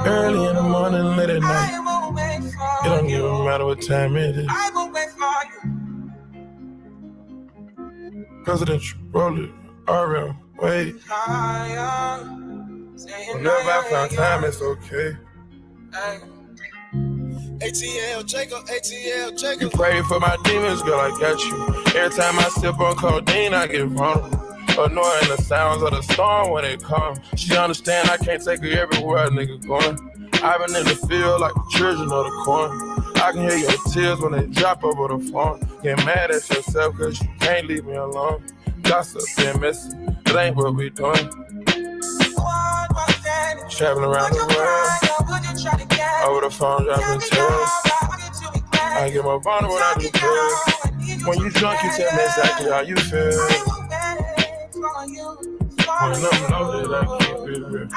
Early in the morning, late at night. It don't even matter what time it is. Presidential roller, RM, wait. Whenever I found time, it's okay. ATL Jacob, ATL Jacob. You pray for my demons, girl, I got you. Every time I sip on codeine, I get vulnerable. Annoying the sounds of the storm when it comes. She understand I can't take her everywhere a nigga going. I've been in the field like the children of the corn. I can hear your tears when they drop over the phone. Get mad at yourself cause you can't leave me alone. Gossip and messy, it ain't what we doing. Traveling around the world, over the phone dropping tears. I get more vulnerable when I do drugs. When you drunk, you tell me exactly how you feel. When I'm loaded, I keep it real.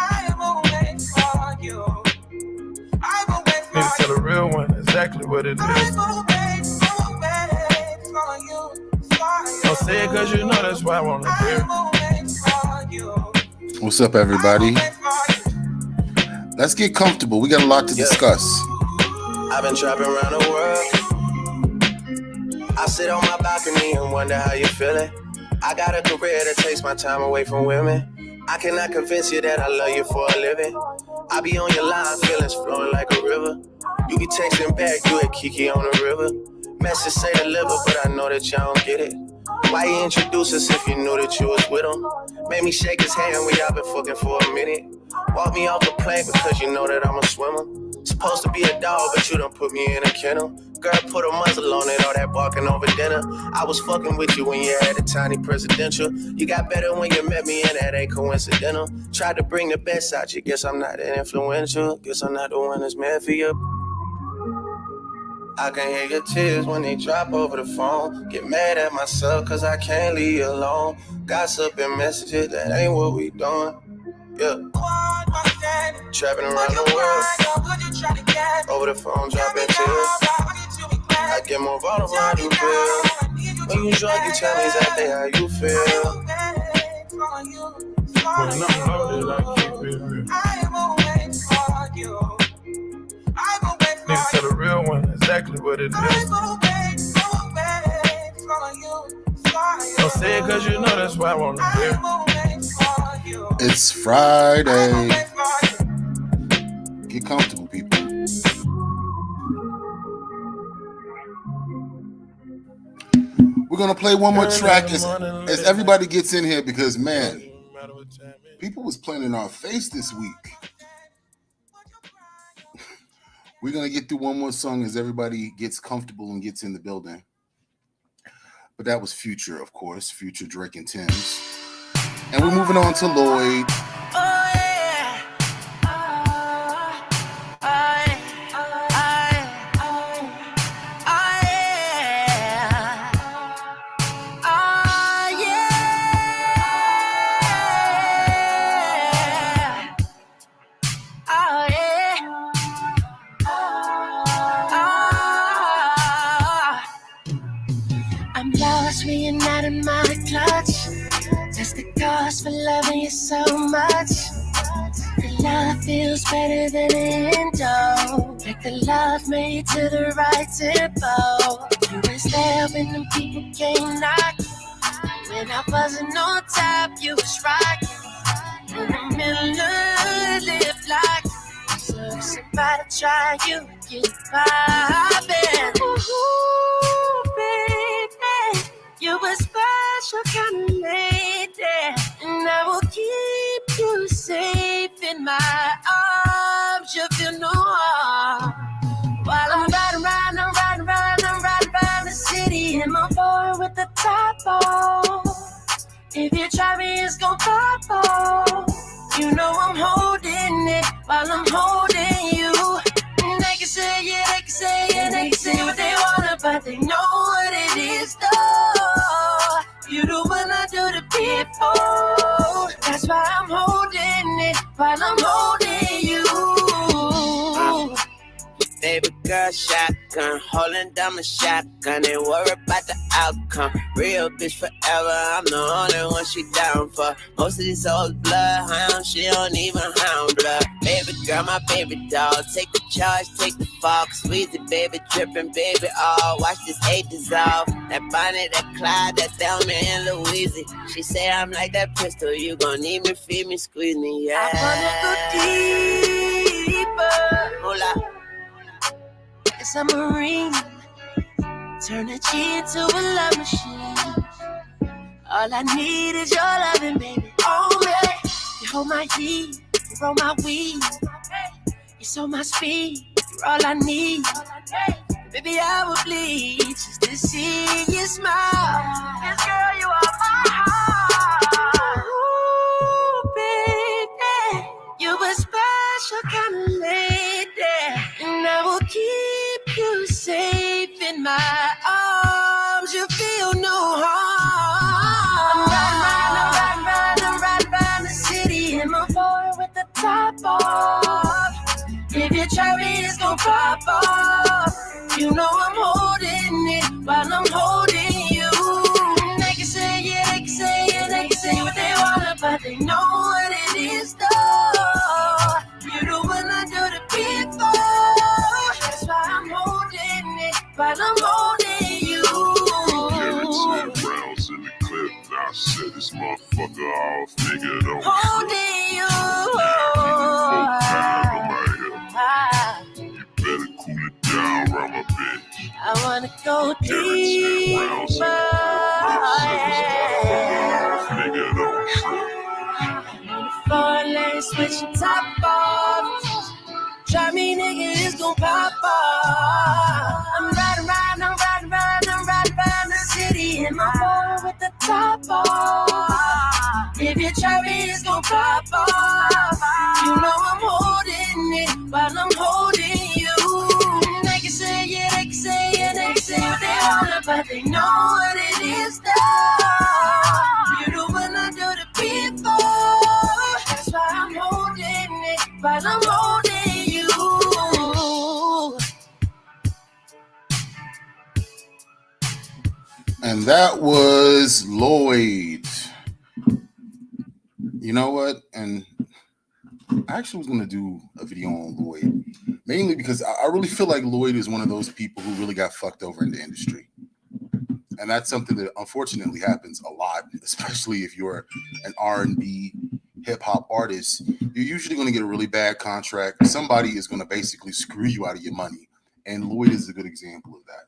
Need to tell a real one exactly what it is. Don't say it cause you know that's why I wanna hear. What's up, everybody? Let's get comfortable. We got a lot to discuss. I've been trapping around the world. I sit on my balcony and wonder how you feeling. I got a career that takes my time away from women. I cannot convince you that I love you for a living. I be on your line, feelings flowing like a river. You be texting back, you at Kiki on the river. Message say deliver, but I know that y'all don't get it. Why you introduce us if you knew that you was with him? Made me shake his hand, we all been fucking for a minute. Walk me off the plane because you know that I'm a swimmer. Supposed to be a dog, but you done put me in a kennel. Girl, put a muzzle on it, all that barking over dinner. I was fucking with you when you had a tiny presidential. You got better when you met me, and that ain't coincidental. Tried to bring the best out you, guess I'm not that influential. Guess I'm not the one that's meant for you. I can hear your tears when they drop over the phone. Get mad at myself cause I can't leave you alone. Gossip and messages, that ain't what we doing. Yeah. Trapping around the world. Over the phone, dropping tears. I get more vulnerable when I do feel. When you drunk, you tell me exactly how you feel. When I'm loaded, I keep it real. Need to tell the real one exactly what it is. Don't say it cause you know that's why I wanna hear. It's Friday. Get comfortable, people. We're gonna play one more track as everybody gets in here because, man, people was playing in our face this week. We're going to get through one more song as everybody gets comfortable and gets in the building. But that was Future, of course. Future, Drake, and Tim's. And we're moving on to Lloyd. For loving you so much, the love feels better than an endo. Like the love made to the right tempo. You was there when the people came knocking. When I wasn't on top, you was rocking. In the middle of the lip lock. So if somebody try you, get poppin'. Ooh, baby, you a special kind of lady. And I will keep you safe in my arms. You feel no harm. While I'm riding around the city in my boy with the top off. If you try me, it's gon' pop off. You know I'm holding it while I'm holding you. And they can say, yeah, they can say, yeah, they can say what they wanna, but they know what it is, though. You the one I do the people. That's why I'm holding it while I'm holding you. Baby girl shot, gun, holding down the shotgun, ain't worried about the outcome. Real bitch forever, I'm the only one she down for. Most of these hoes bloodhound, she don't even hound blood. Baby girl, my baby doll, take the charge, take the fall. Squeeze it, baby, dripping, baby, all. Watch this hate dissolve. That Bonnie, that Clyde, that Thelma and Louise. She say I'm like that pistol, you gon' need me, feed me, squeeze me, yeah. I wanna go deeper. Hola. It's a marine. Turn a G into a love machine. All I need is your loving, baby. Oh, man. You hold my heat, you roll my weed. You sow my speed, you're all I need. Baby, I will bleed just to see you smile. Yes, girl, you are my heart. Ooh, baby, you a special kind of lady, and I will keep you safe in my arms. You feel no harm. I'm riding the city in my Ford with the top off. If you try me, it's gon' pop off. You know I'm holding it while I'm holding you. They can say it, they can say it, they can say what they want, but they know what it is though. You do what I do to people. That's why I'm holding it while I'm holding you. Carrots and rounds in the clip. I set this motherfucker off, nigga. Don't Holding you. You better cool it down, round my bitch. I wanna go deeper. Nigga, don't trip. 4 lane switching top off. Try me, nigga, it's gon' pop off. I'm riding the city in my Ford with the top off. If you try me, it's gon' pop off. You know I'm holding it while I'm holding you. They can say it, they can say it, they can say what they want, but they know what it is though. You do what I do to people. That's why I'm holding it while I'm holding you. And that was Lloyd. You know what? And I actually was going to do a video on Lloyd, mainly because I really feel like Lloyd is one of those people who really got fucked over in the industry. And that's something that unfortunately happens a lot, especially if you're an R&B hip hop artist. You're usually going to get a really bad contract. Somebody is going to basically screw you out of your money. And Lloyd is a good example of that.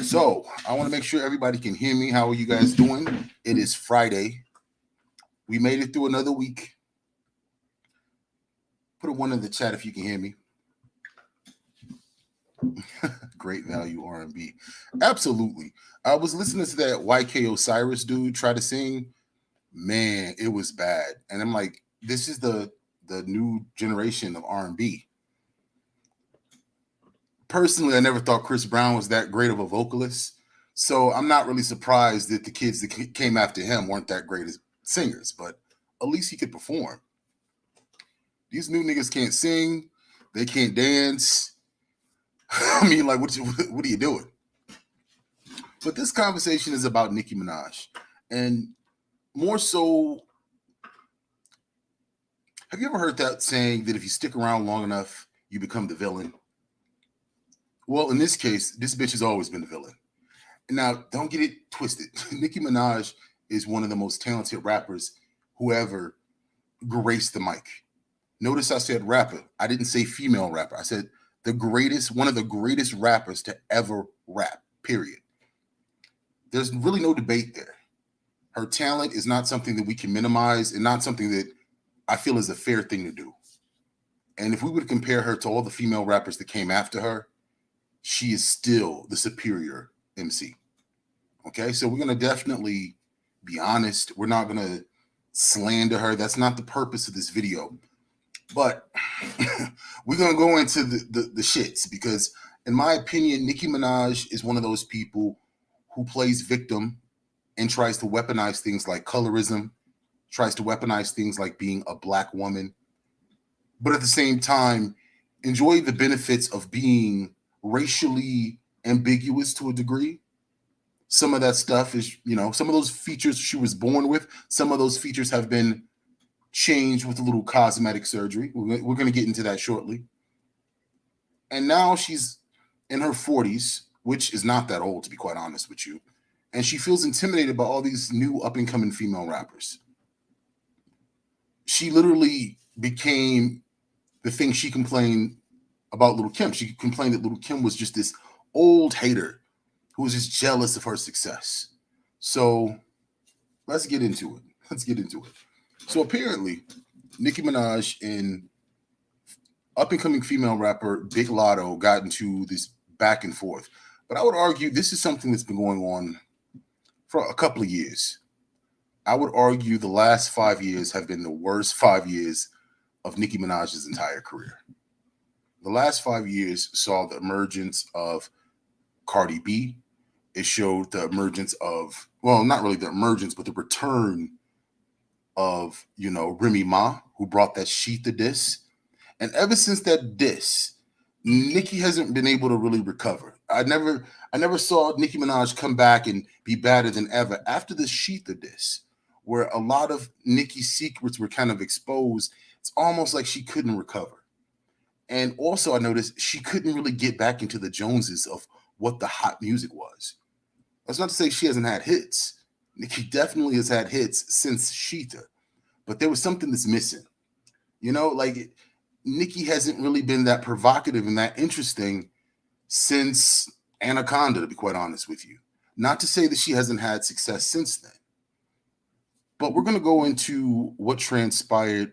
So I want to make sure everybody can hear me. How are you guys doing? It is Friday. We made it through another week. Put a 1 in the chat if you can hear me. Great value R&B. Absolutely. I was listening to that YK Osiris dude try to sing. Man, it was bad. And I'm like, this is the new generation of R&B. Personally, I never thought Chris Brown was that great of a vocalist. So I'm not really surprised that the kids that came after him weren't that great as singers, but at least he could perform. These new niggas can't sing. They can't dance. I mean, like, what are you doing? But this conversation is about Nicki Minaj. And more so, have you ever heard that saying that if you stick around long enough, you become the villain? Well, in this case, this bitch has always been the villain. Now, don't get it twisted. Nicki Minaj is one of the most talented rappers who ever graced the mic. Notice I said rapper. I didn't say female rapper. I said one of the greatest rappers to ever rap, period. There's really no debate there. Her talent is not something that we can minimize and not something that I feel is a fair thing to do. And if we would compare her to all the female rappers that came after her, she is still the superior MC. Okay, so we're going to definitely be honest. We're not going to slander her. That's not the purpose of this video. But we're going to go into the shits because, in my opinion, Nicki Minaj is one of those people who plays victim and tries to weaponize things like colorism, tries to weaponize things like being a black woman, but at the same time, enjoy the benefits of being racially ambiguous to a degree. Some of that stuff is, some of those features she was born with, some of those features have been changed with a little cosmetic surgery. We're going to get into that shortly. And now she's in her 40s, which is not that old, to be quite honest with you. And she feels intimidated by all these new up-and-coming female rappers. She literally became the thing she complained about Lil' Kim. She complained that Lil' Kim was just this old hater who was just jealous of her success. So let's get into it. So apparently, Nicki Minaj and up-and-coming female rapper Big Lotto got into this back and forth. But I would argue this is something that's been going on for a couple of years. I would argue the last 5 years have been the worst 5 years of Nicki Minaj's entire career. The last 5 years saw the emergence of Cardi B. It showed the emergence of, well, not really the emergence, but the return of, Remy Ma, who brought that Sheet the diss. And ever since that diss, Nicki hasn't been able to really recover. I never saw Nicki Minaj come back and be better than ever after the Sheet the diss, where a lot of Nicki's secrets were kind of exposed. It's almost like she couldn't recover. And also I noticed she couldn't really get back into the Joneses of what the hot music was. That's not to say she hasn't had hits. Nicki definitely has had hits since Sheeta, but there was something that's missing. Nicki hasn't really been that provocative and that interesting since Anaconda, to be quite honest with you. Not to say that she hasn't had success since then. But we're going to go into what transpired.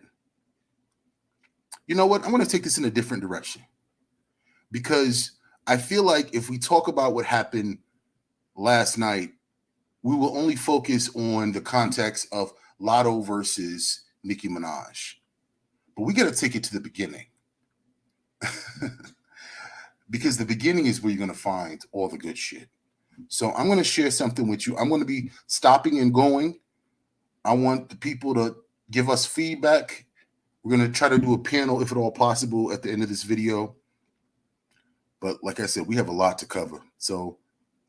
You know what? I'm going to take this in a different direction. Because I feel like if we talk about what happened last night, we will only focus on the context of Lotto versus Nicki Minaj. But we got to take it to the beginning. Because the beginning is where you're going to find all the good shit. So I'm going to share something with you. I'm going to be stopping and going. I want the people to give us feedback. We're going to try to do a panel, if at all possible, at the end of this video. But like I said, we have a lot to cover. So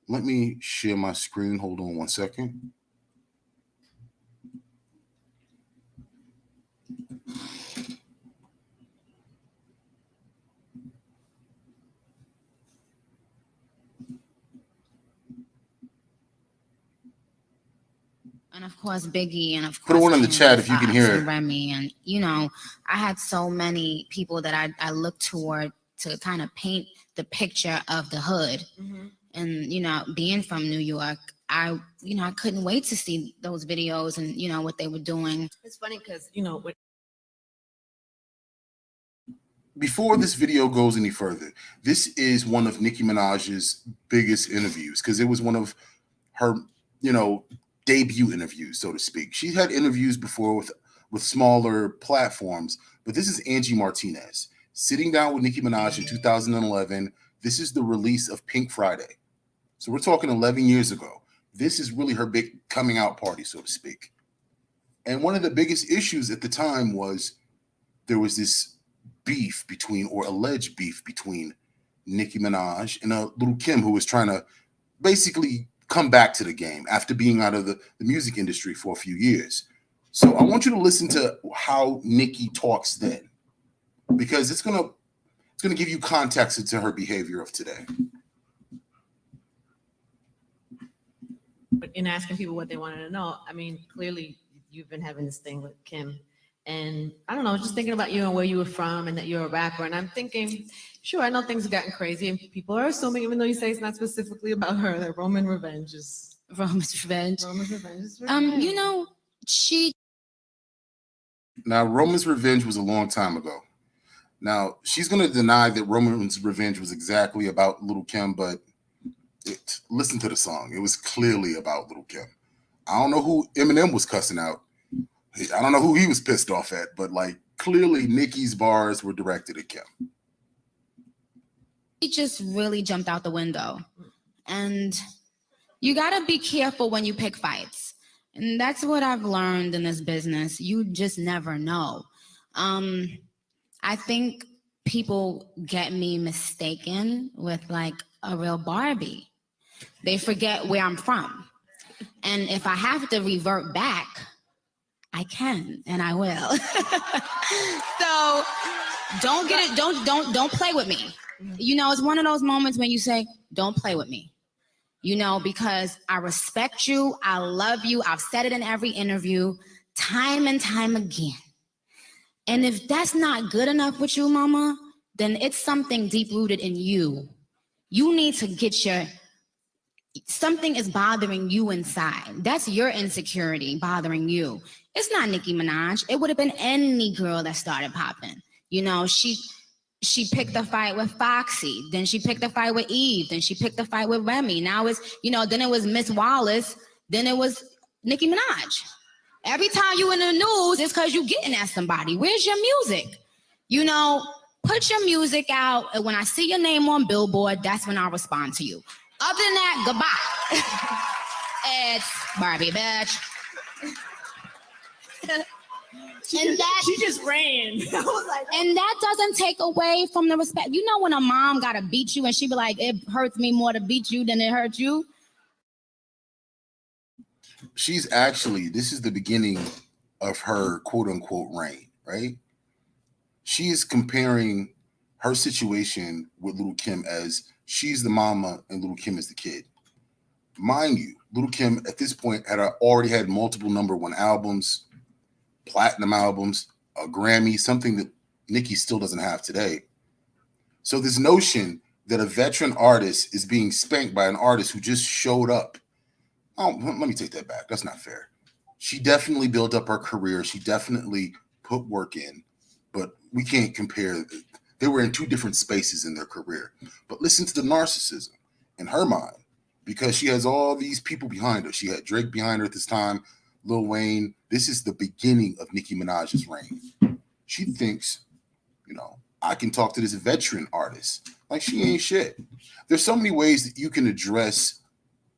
let me share my screen. Hold on one second. And of course, Biggie, and of course, put one in the chat if you can hear it. Remy, and I had so many people that I looked toward to kind of paint the picture of the hood. Mm-hmm. And being from New York, I couldn't wait to see those videos and what they were doing. It's funny because before this video goes any further, this is one of Nicki Minaj's biggest interviews because it was one of her, debut interviews, so to speak. She had interviews before with smaller platforms, but this is Angie Martinez sitting down with Nicki Minaj in 2011. This is the release of Pink Friday. So we're talking 11 years ago. This is really her big coming out party, so to speak. And one of the biggest issues at the time was there was this beef between, or alleged beef between, Nicki Minaj and Lil' Kim, who was trying to basically come back to the game after being out of the music industry for a few years. So I want you to listen to how Nicki talks then, because it's gonna give you context into her behavior of today. But in asking people what they wanted to know, I mean, clearly you've been having this thing with Kim. And I don't know, just thinking about you and where you were from and that you're a rapper. And I'm thinking, sure, I know things have gotten crazy and people are assuming, even though you say it's not specifically about her, that Roman's revenge is revenge. Now, Roman's revenge was a long time ago. Now, she's going to deny that Roman's revenge was exactly about Lil' Kim, but listen to the song. It was clearly about Lil' Kim. I don't know who Eminem was cussing out. I don't know who he was pissed off at, but clearly Nicki's bars were directed at Kim. He just really jumped out the window. And you got to be careful when you pick fights. And that's what I've learned in this business. You just never know. I think people get me mistaken with like a real Barbie. They forget where I'm from. And if I have to revert back, I can and I will. So don't get it, don't play with me. You know, it's one of those moments when you say, don't play with me. You know, because I respect you, I love you. I've said it in every interview, time and time again. And if that's not good enough with you, mama, then it's something deep rooted in you. You need to get something is bothering you inside. That's your insecurity bothering you. It's not Nicki Minaj. It would have been any girl that started popping. You know, she picked a fight with Foxy, then she picked a fight with Eve, then she picked a fight with Remy. Now it's, you know, then it was Miss Wallace, then it was Nicki Minaj. Every time you in the news, it's because you getting at somebody. Where's your music? You know, put your music out, and when I see your name on Billboard, that's when I'll respond to you. Other than that, goodbye. It's Barbie, bitch. She just ran. I was like, and that doesn't take away from the respect. You know when a mom gotta beat you and she be like, it hurts me more to beat you than it hurts you? She's actually, this is the beginning of her quote unquote reign, right? She is comparing her situation with Little Kim as she's the mama and Little Kim is the kid. Mind you, Little Kim at this point already had multiple #1 albums, platinum albums, a Grammy, something that Nicki still doesn't have today. So this notion that a veteran artist is being spanked by an artist who just showed up. Oh, let me take that back. That's not fair. She definitely built up her career. She definitely put work in, but we can't compare. They were in two different spaces in their career. But listen to the narcissism in her mind, because she has all these people behind her. She had Drake behind her at this time, Lil Wayne. This is the beginning of Nicki Minaj's reign. She thinks, you know, I can talk to this veteran artist like she ain't shit. There's so many ways that you can address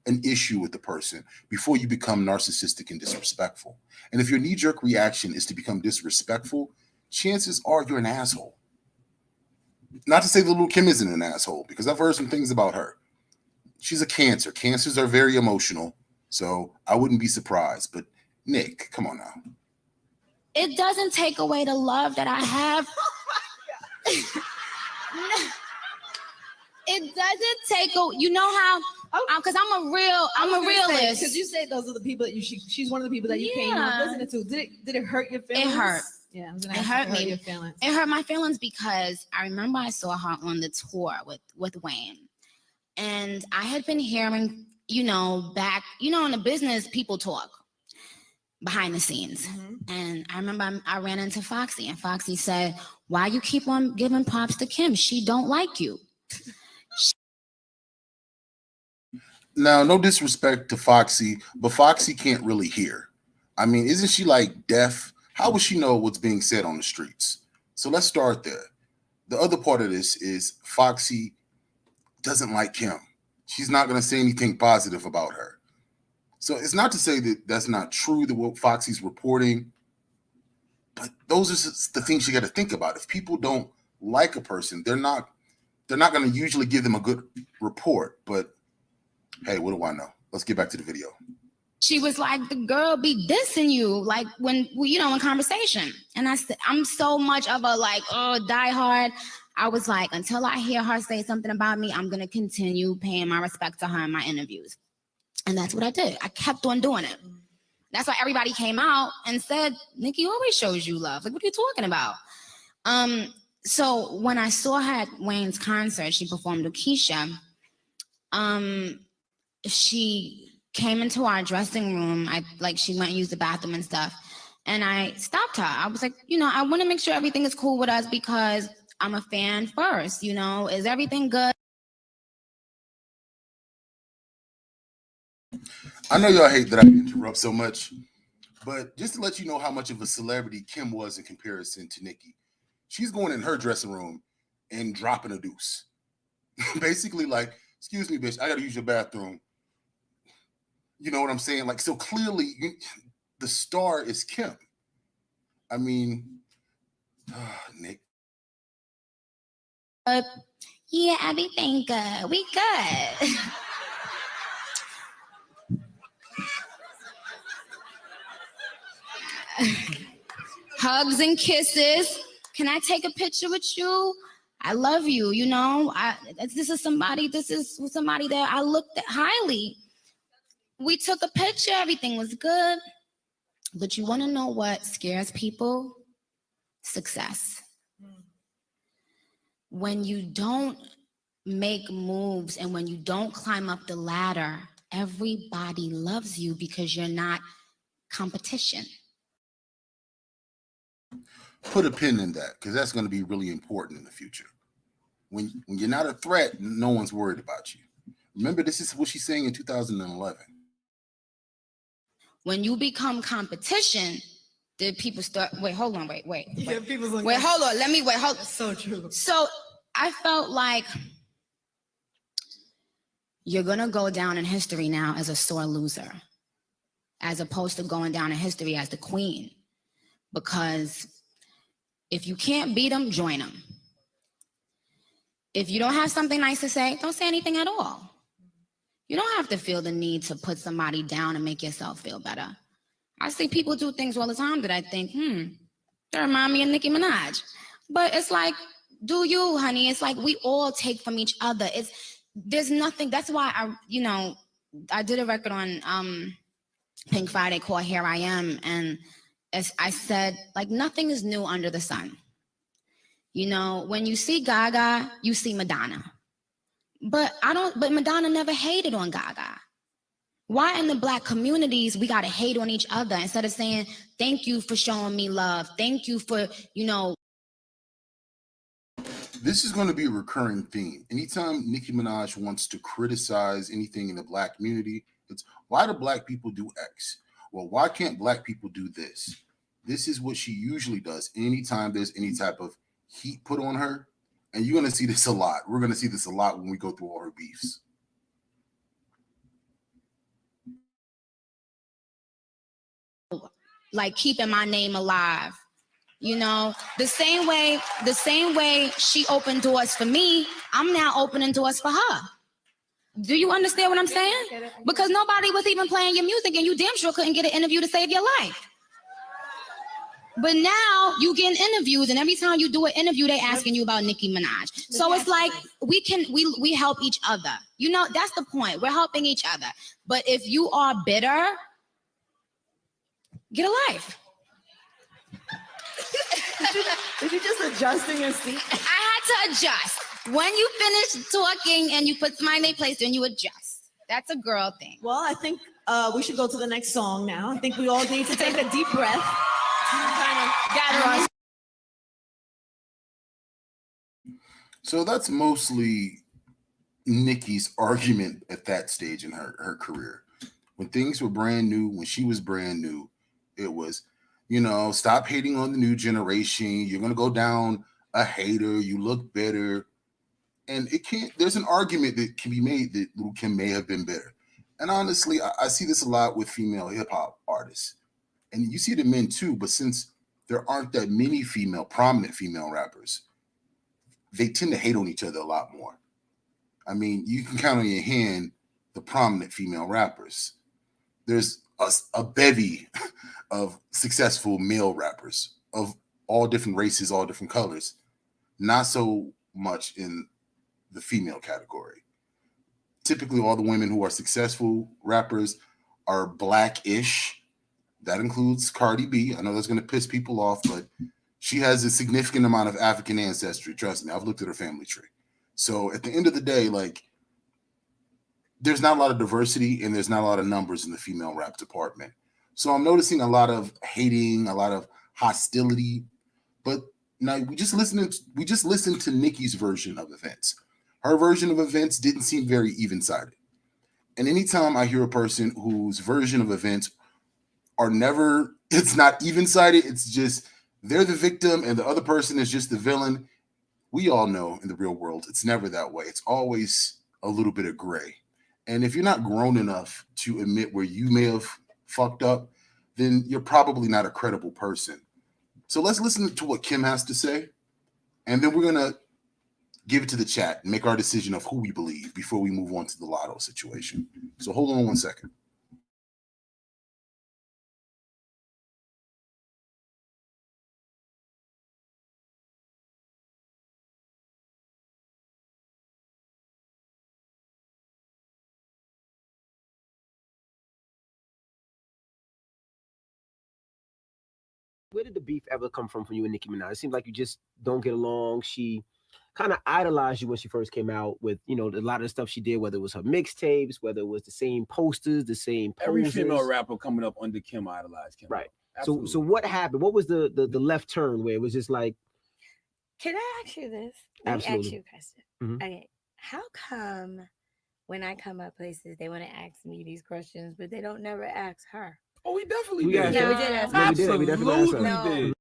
an issue with the person before you become narcissistic and disrespectful. And if your knee-jerk reaction is to become disrespectful, chances are you're an asshole. Not to say that Lil Kim isn't an asshole, because I've heard some things about her. She's a Cancer. Cancers are very emotional, so I wouldn't be surprised. But Nick, come on now. It doesn't take away the love that I have. It doesn't take away. You know how? Because I'm a realist. Because you say those are the people that she's one of the people that you came up listening to. Did it hurt your feelings? It hurt. Yeah, it hurt me. Your feelings. It hurt my feelings because I remember I saw her on the tour with Wayne, and I had been hearing, you know, back, you know, in the business, people talk behind the scenes. Mm-hmm. And I remember I ran into Foxy, and Foxy said, "Why you keep on giving props to Kim? She don't like you." Now, no disrespect to Foxy, but Foxy can't really hear. I mean, isn't she like deaf? How would she know what's being said on the streets? So let's start there. The other part of this is Foxy doesn't like Kim. She's not going to say anything positive about her. So it's not to say that that's not true, that what Foxy's reporting, but those are just the things you got to think about. If people don't like a person, they're not going to usually give them a good report. But hey, what do I know? Let's get back to the video. She was like, the girl be dissing you, like when, you know, in conversation. And I said, I'm so much of a like, diehard. I was like, until I hear her say something about me, I'm going to continue paying my respect to her in my interviews. And that's what I did. I kept on doing it. That's why everybody came out and said, Nicki always shows you love. Like, what are you talking about? So when I saw her at Wayne's concert, she performed with Keisha. She came into our dressing room. She went and used the bathroom and stuff. And I stopped her. I was like, you know, I want to make sure everything is cool with us because I'm a fan first. You know, is everything good? I know y'all hate that I interrupt so much, but just to let you know how much of a celebrity Kim was in comparison to Nicki, she's going in her dressing room and dropping a deuce. Basically like, excuse me, bitch, I got to use your bathroom. You know what I'm saying? Like, so clearly the star is Kim. I mean, Nick, Yeah, everything good. We good. Hugs and kisses. Can I take a picture with you? I love you. You know, this is somebody that I looked at highly. We took a picture. Everything was good. But you want to know what scares people? Success. When you don't make moves and when you don't climb up the ladder, everybody loves you because you're not competition. Put a pin in that, because that's going to be really important in the future. When you're not a threat, no one's worried about you. Remember, this is what she's saying in 2011. When you become competition, the people start, wait, hold on, wait. Yeah, people's like, wait, hold on, hold on. So true. So I felt like you're gonna go down in history now as a sore loser, as opposed to going down in history as the queen. Because if you can't beat them, join them. If you don't have something nice to say, don't say anything at all. You don't have to feel the need to put somebody down and make yourself feel better. I see people do things all the time that I think, they remind me of Nicki Minaj. But it's like, do you, honey? It's like we all take from each other. There's nothing. That's why I did a record on Pink Friday called Here I Am, and as I said, like, nothing is new under the sun. You know, when you see Gaga, you see Madonna. But Madonna never hated on Gaga. Why in the Black communities we gotta hate on each other instead of saying, thank you for showing me love. Thank you for, This is going to be a recurring theme. Anytime Nicki Minaj wants to criticize anything in the Black community, it's, why do Black people do X? Well, why can't Black people do this? This is what she usually does anytime there's any type of heat put on her. And you're going to see this a lot. We're going to see this a lot when we go through all her beefs. Like keeping my name alive. You know, the same way she opened doors for me, I'm now opening doors for her. Do you understand what I'm saying? Because nobody was even playing your music and you damn sure couldn't get an interview to save your life. But now you getting interviews, and every time you do an interview, they asking you about Nicki Minaj. So it's like we help each other. You know, that's the point. We're helping each other. But if you are bitter, get a life. Did you just adjust in your seat? I had to adjust. When you finish talking and you put my name place, then you adjust. That's a girl thing. Well, I think we should go to the next song now. I think we all need to take a deep breath. Kind of gather us. So that's mostly Nicki's argument at that stage in her career. When things were brand new, when she was brand new, it was, stop hating on the new generation. You're going to go down a hater. You look better. And there's an argument that can be made that Lil' Kim may have been better. And honestly, I see this a lot with female hip hop artists. And you see it in men too, but since there aren't that many prominent female rappers, they tend to hate on each other a lot more. I mean, you can count on your hand the prominent female rappers. There's a bevy of successful male rappers of all different races, all different colors. Not so much in the female category. Typically, all the women who are successful rappers are Black-ish. That includes Cardi B. I know that's going to piss people off, but she has a significant amount of African ancestry. Trust me, I've looked at her family tree. So at the end of the day, there's not a lot of diversity and there's not a lot of numbers in the female rap department. So I'm noticing a lot of hating, a lot of hostility. But now we just listened to Nicki's version of events. Her version of events didn't seem very even-sided. And anytime I hear a person whose version of events it's not even-sided, it's just they're the victim and the other person is just the villain. We all know in the real world, it's never that way. It's always a little bit of gray. And if you're not grown enough to admit where you may have fucked up, then you're probably not a credible person. So let's listen to what Kim has to say. And then we're going to give it to the chat and make our decision of who we believe before we move on to the Lotto situation. So hold on 1 second. Where did the beef ever come from you and Nicki Minaj? It seems like you just don't get along. She kind of idolized you when she first came out with, a lot of the stuff she did, whether it was her mixtapes, whether it was the same posters, the same poses. Every female rapper coming up under Kim idolized Kim. Right. Absolutely. So what happened? What was the left turn where it was just like? Can I ask you this? Let me ask you a question. Okay. How come when I come up places, they want to ask me these questions, but they don't never ask her? Oh, we definitely did. Yeah, we did ask her. Absolutely did.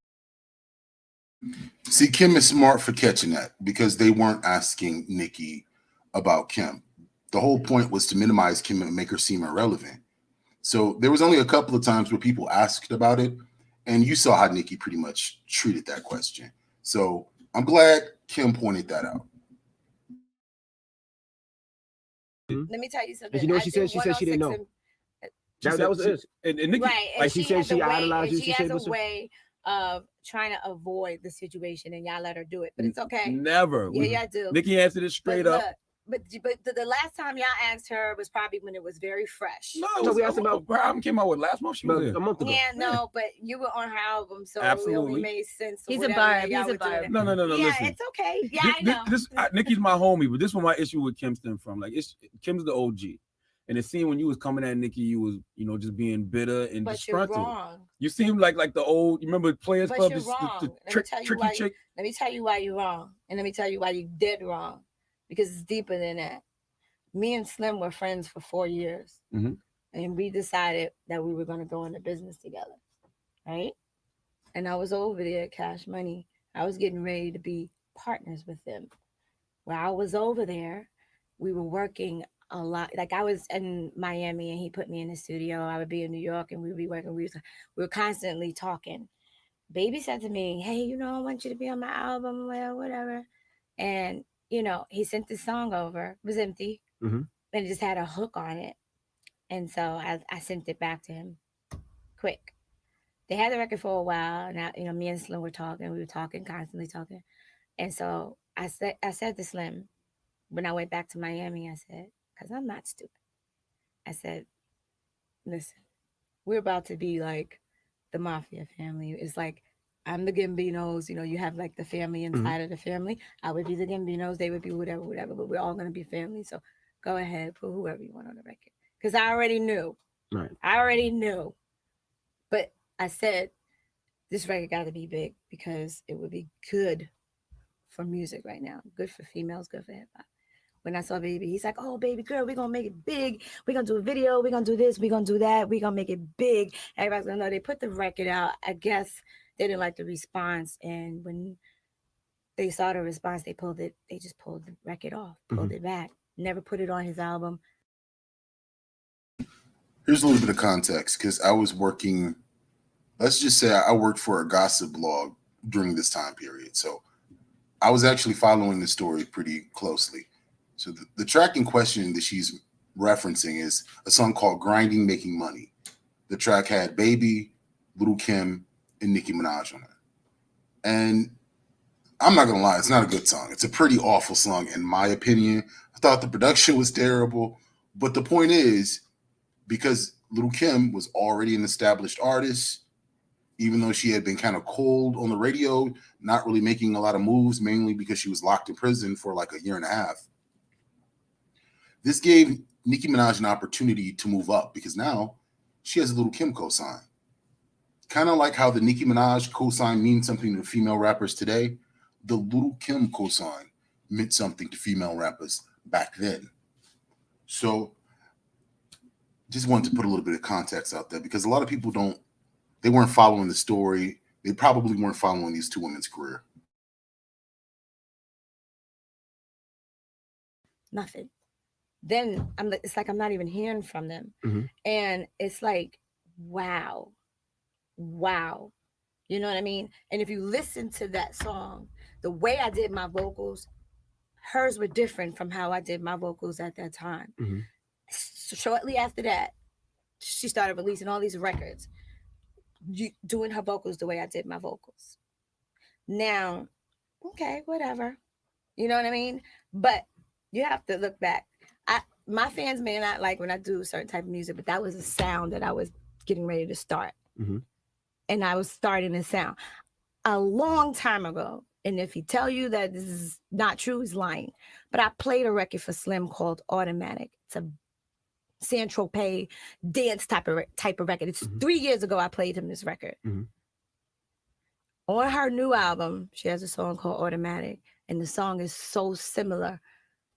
See, Kim is smart for catching that because they weren't asking Nicki about Kim. The whole point was to minimize Kim and make her seem irrelevant. So there was only a couple of times where people asked about it, and you saw how Nicki pretty much treated that question. So I'm glad Kim pointed that out. Let me tell you something. And you know what she said? She said she didn't know. That was it. And Nicki, right. Like she said she idolized you. She has a way of trying to avoid the situation, and y'all let her do it. But it's okay. Never. Yeah, y'all do. Nicki answered it straight up. But the last time y'all asked her was probably when it was very fresh. No, we asked about her album came out with last month. She was there. A month ago. Yeah, no, but you were on her album, so absolutely. it only made sense. He's a buyer. He's a buyer. No. Yeah, listen. it's okay. Yeah, I know. Nicki's my homie, but this is where my issue with Kim stemmed from. Like, Kim's the OG. And it seemed when you was coming at Nicki, you was, just being bitter and disgruntled. You're wrong. You seemed like the old, you remember Players Club? You're wrong. The tricky chick. Let me tell you why you're wrong. And let me tell you why you did wrong. Because it's deeper than that. Me and Slim were friends for 4 years. Mm-hmm. And we decided that we were going to go into business together. Right? And I was over there at Cash Money. I was getting ready to be partners with them. While I was over there, we were working a lot. Like I was in Miami and he put me in the studio. I would be in New York and we'd be working. We were constantly talking. Baby said to me, hey, I want you to be on my album, well, whatever. And, he sent this song over. It was empty. Mm-hmm. And it just had a hook on it. And so I sent it back to him quick. They had the record for a while. And, me and Slim were talking. We were talking, constantly talking. And so I said to Slim, when I went back to Miami, I said, because I'm not stupid. I said, listen, we're about to be like the mafia family. It's like, I'm the Gambinos, you have like the family inside of the family. I would be the Gambinos, they would be whatever, but we're all going to be family. So go ahead, put whoever you want on the record. Because I already knew. Right. I already knew. But I said, this record got to be big because it would be good for music right now. Good for females, good for hip hop. When I saw Baby, he's like, oh, baby girl, we're going to make it big. We're going to do a video. We're going to do this. We're going to do that. We're going to make it big. Everybody's going to know. They put the record out. I guess they didn't like the response. And when they saw the response, they just pulled the record off, pulled it back, never put it on his album. Here's a little bit of context because I was working, let's just say I worked for a gossip blog during this time period. So I was actually following the story pretty closely. So the track in question that she's referencing is a song called Grinding, Making Money. The track had Baby, Lil' Kim, and Nicki Minaj on it. And I'm not going to lie, it's not a good song. It's a pretty awful song, in my opinion. I thought the production was terrible. But the point is, because Lil' Kim was already an established artist, even though she had been kind of cold on the radio, not really making a lot of moves, mainly because she was locked in prison for like a year and a half. This gave Nicki Minaj an opportunity to move up because now she has a Lil' Kim cosign. Kind of like how the Nicki Minaj cosign means something to female rappers today, the Lil' Kim cosign meant something to female rappers back then. So just wanted to put a little bit of context out there because a lot of people they weren't following the story. They probably weren't following these two women's career. Nothing. Then it's like I'm not even hearing from them. Mm-hmm. And it's like, wow. You know what I mean? And if you listen to that song, the way I did my vocals, hers were different from how I did my vocals at that time. Mm-hmm. So shortly after that, she started releasing all these records, doing her vocals the way I did my vocals. Now, okay, whatever. You know what I mean? But you have to look back. My fans may not like when I do certain type of music, but that was a sound that I was getting ready to start. Mm-hmm. And I was starting a sound a long time ago. And if he tell you that this is not true, he's lying. But I played a record for Slim called Automatic. It's a Saint-Tropez dance type of record. It's 3 years ago I played him this record. Mm-hmm. On her new album, she has a song called Automatic. And the song is so similar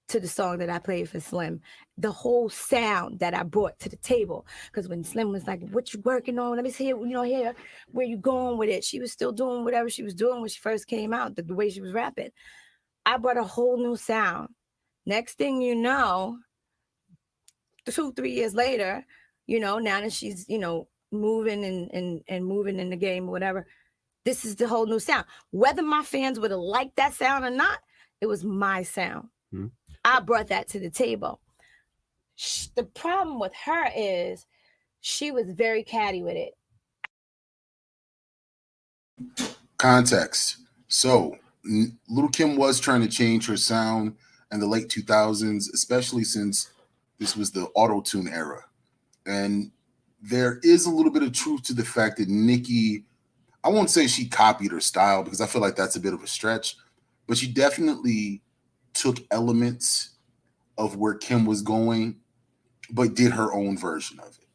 to the song that I played for Slim. The whole sound that I brought to the table. Because when Slim was like, what you working on? Let me see, here, where you going with it? She was still doing whatever she was doing when she first came out, the way she was rapping. I brought a whole new sound. Next thing you know, 2-3 years later, now that she's, moving and moving in the game or whatever, this is the whole new sound. Whether my fans would have liked that sound or not, it was my sound. Mm-hmm. I brought that to the table. The problem with her is she was very catty with it. Context. So, Lil' Kim was trying to change her sound in the late 2000s, especially since this was the auto-tune era. And there is a little bit of truth to the fact that Nicki, I won't say she copied her style because I feel like that's a bit of a stretch, but she definitely took elements of where Kim was going, but did her own version of it.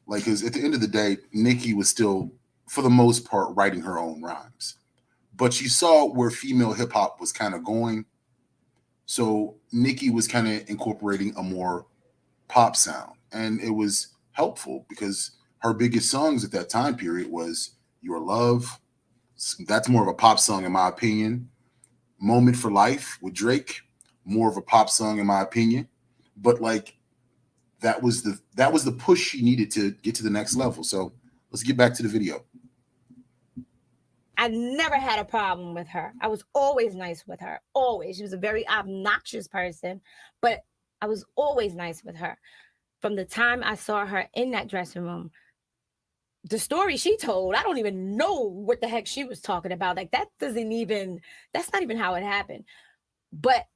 Like, because at the end of the day, Nicki was still, for the most part, writing her own rhymes. But she saw where female hip hop was kind of going. So Nicki was kind of incorporating a more pop sound. And it was helpful because her biggest songs at that time period was Your Love. That's more of a pop song, in my opinion. Moment for Life with Drake, more of a pop song, in my opinion. But like, that was the push she needed to get to the next level. So let's get back to the video. I never had a problem with her. I was always nice with her. Always. She was a very obnoxious person, but I was always nice with her. From the time I saw her in that dressing room, the story she told, I don't even know what the heck she was talking about. Like, that's not even how it happened. But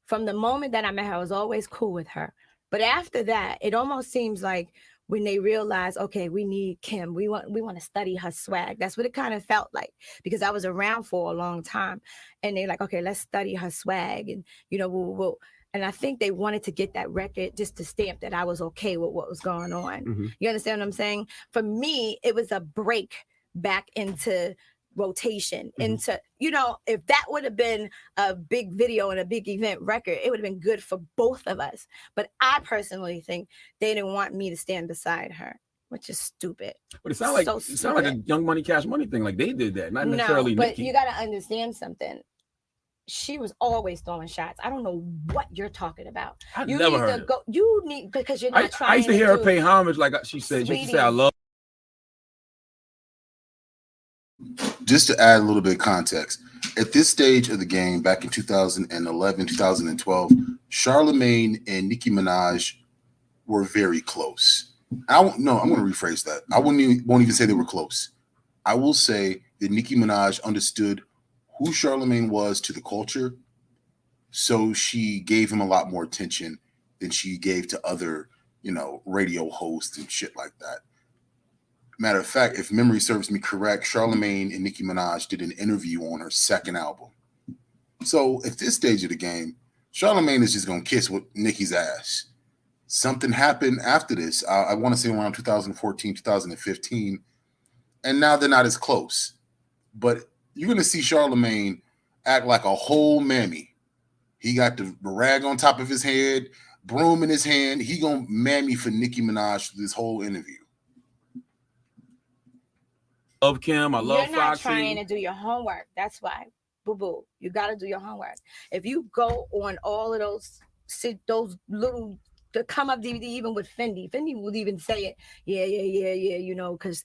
from the moment that I met her, I was always cool with her. But after that, it almost seems like when they realized, okay, we need Kim, we want to study her swag. That's what it kind of felt like, because I was around for a long time. And they're like, okay, let's study her swag. And, we'll. And I think they wanted to get that record just to stamp that I was okay with what was going on. Mm-hmm. You understand what I'm saying? For me, it was a break back into rotation. Mm-hmm. Into, if that would have been a big video and a big event record, it would have been good for both of us. But I personally think they didn't want me to stand beside her, which is stupid. But it sounds like a Young Money, Cash Money thing. Like, they did that, not necessarily but Nicki. You got to understand something. She was always throwing shots. I don't know what you're talking about. I never heard it. You need, because you're not trying. I used to hear her pay homage, like she said. She used to say, "I love." Just to add a little bit of context, at this stage of the game, back in 2011, 2012, Charlemagne and Nicki Minaj were very close. I'm going to rephrase that. I won't even say they were close. I will say that Nicki Minaj understood who Charlemagne was to the culture, so she gave him a lot more attention than she gave to other, radio hosts and shit like that. Matter of fact, if memory serves me correct, Charlemagne and Nicki Minaj did an interview on her second album. So at this stage of the game, Charlemagne is just going to kiss with Nicki's ass. Something happened after this. I want to say around 2014, 2015, and now they're not as close. But you're going to see Charlemagne act like a whole mammy. He got the rag on top of his head, broom in his hand. He going to mammy for Nicki Minaj through this whole interview. Love Kim. I love Foxy. You're not trying to do your homework. That's why. Boo-boo. You got to do your homework. If you go on all of those little the come up DVD, even with Fendi. Fendi would even say it, yeah, because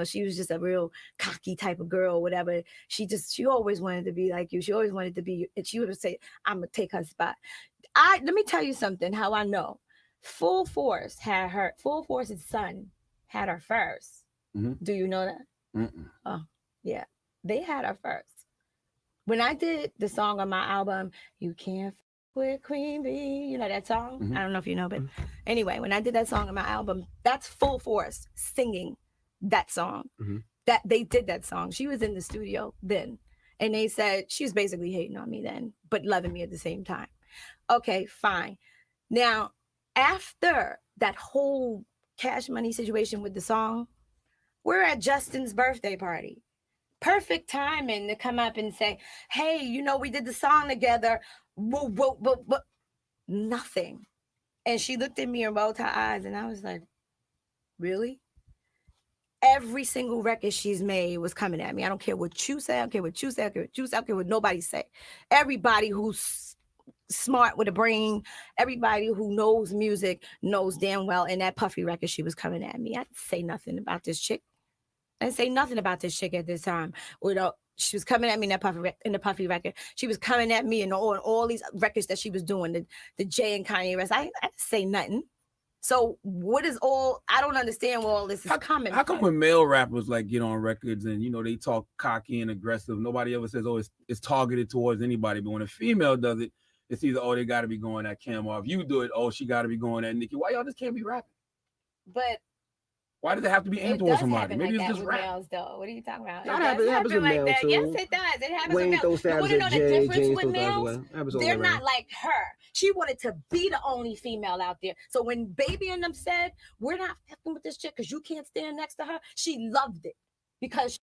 she was just a real cocky type of girl, whatever. She always wanted to be like you. She always wanted to be, and she would say, I'm gonna take her spot. Let me tell you something, how I know. Full Force's son had her first. Mm-hmm. Do you know that? Mm-mm. Oh, yeah. They had her first. When I did the song on my album, You Can't With Queen Bee, you know that song? Mm-hmm. I don't know if you know, but anyway, when I did that song on my album, that's Full Force singing that song. Mm-hmm. That they did that song. She was in the studio then. And they said she was basically hating on me then, but loving me at the same time. Okay, fine. Now, after that whole Cash Money situation with the song, we're at Justin's birthday party. Perfect timing to come up and say, hey, we did the song together. Whoa. Nothing. And she looked at me and rolled her eyes, and I was like, really? Every single record she's made was coming at me. I don't care what you say. I don't care what you say. I don't care what nobody say. Everybody who's smart with a brain, everybody who knows music knows damn well in that Puffy record she was coming at me. I didn't say nothing about this chick. I didn't say nothing about this chick at this time. She was coming at me in the Puffy record. She was coming at me in all these records that she was doing, the Jay and Kanye rest. I didn't say nothing. So what is I don't understand where all this is coming. How come when male rappers get on records and they talk cocky and aggressive, nobody ever says, it's targeted towards anybody, but when a female does it, it's either they got to be going at Kim, or if you do it, she got to be going at Nicki. Why y'all just can't be rapping? But why does it have to be aimed towards somebody? Maybe it's just rap. Males, though. What are you talking about? It happens with males too. Yes, it does. It happens with males. You want to know the difference with males? They're not like her. She wanted to be the only female out there. So when Baby and them said, we're not fucking with this chick because you can't stand next to her, she loved it. Because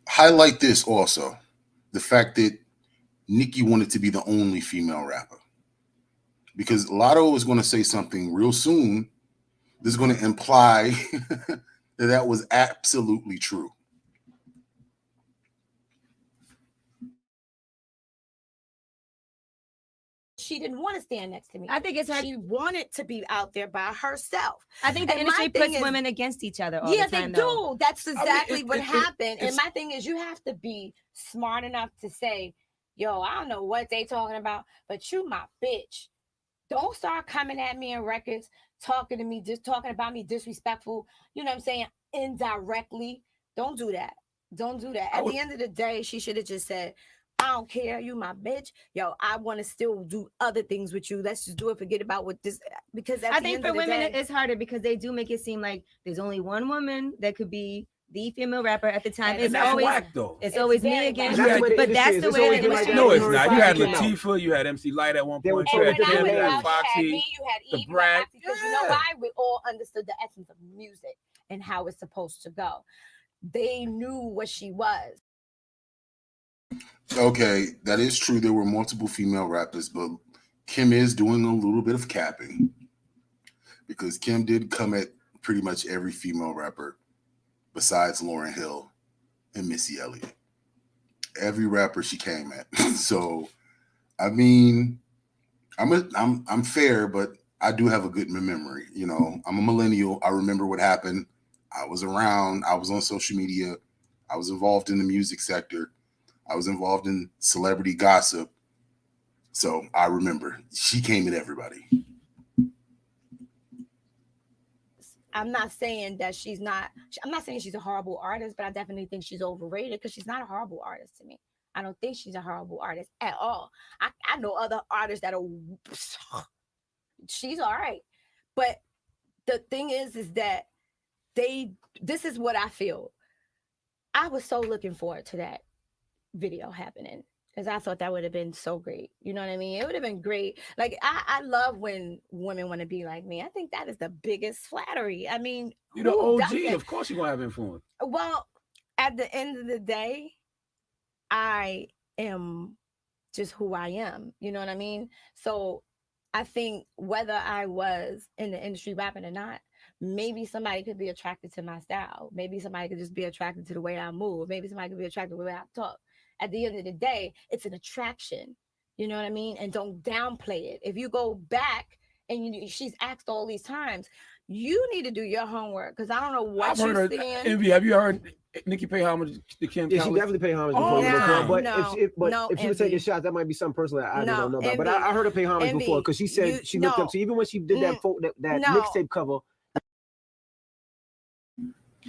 highlight this also. The fact that Nicki wanted to be the only female rapper. Because Lotto is going to say something real soon that's going to imply that was absolutely true. She didn't want to stand next to me. I think it's her. She wanted to be out there by herself. I think the industry puts women against each other all the time. Yeah, they do. That's exactly what happened. And my thing is, you have to be smart enough to say, yo, I don't know what they talking about, but you my bitch. Don't start coming at me in records, talking to me, just talking about me disrespectful. You know what I'm saying? Indirectly. Don't do that. Don't do that. At the end of the day, she should have just said, I don't care. You my bitch. Yo, I want to still do other things with you. Let's just do it. Forget about what this. Because I think for women, it's harder because they do make it seem like there's only one woman that could be the female rapper at the time. It's always whack, though. It's always me against you. But that's the way it is. No, it's not. You had Latifah, you had MC Light at one point. You had Kim, you had Foxy, you had Eve, the Brat. Because you know why? We all understood the essence of music and how it's supposed to go. They knew what she was. Okay, that is true. There were multiple female rappers, but Kim is doing a little bit of capping because Kim did come at pretty much every female rapper besides Lauryn Hill and Missy Elliott. Every rapper she came at. So, I mean, I'm fair, but I do have a good memory. I'm a millennial. I remember what happened. I was around. I was on social media. I was involved in the music sector. I was involved in celebrity gossip. So I remember she came at everybody. I'm not saying that I'm not saying she's a horrible artist, but I definitely think she's overrated because she's not a horrible artist to me. I don't think she's a horrible artist at all. I know other artists that are, she's all right. But the thing is that this is what I feel. I was so looking forward to that video happening because I thought that would have been so great. You know what I mean? It would have been great. Like I love when women want to be like me. I think that is the biggest flattery. I mean, you're the OG. Of course you're gonna have influence. Well, at the end of the day, I am just who I am. You know what I mean? So I think whether I was in the industry rapping or not, maybe somebody could be attracted to my style. Maybe somebody could just be attracted to the way I move. Maybe somebody could be attracted to the way I talk. At the end of the day, it's an attraction. You know what I mean? And don't downplay it. If you go back and she's asked all these times, you need to do your homework because I don't know what she's saying. Envy, have you heard Nicki pay homage to Kim? Yeah, she definitely paid homage before. But if she was taking shots, that might be something personal that I don't know about. But I heard her pay homage before because she said she looked up to, even when she did that mixtape cover.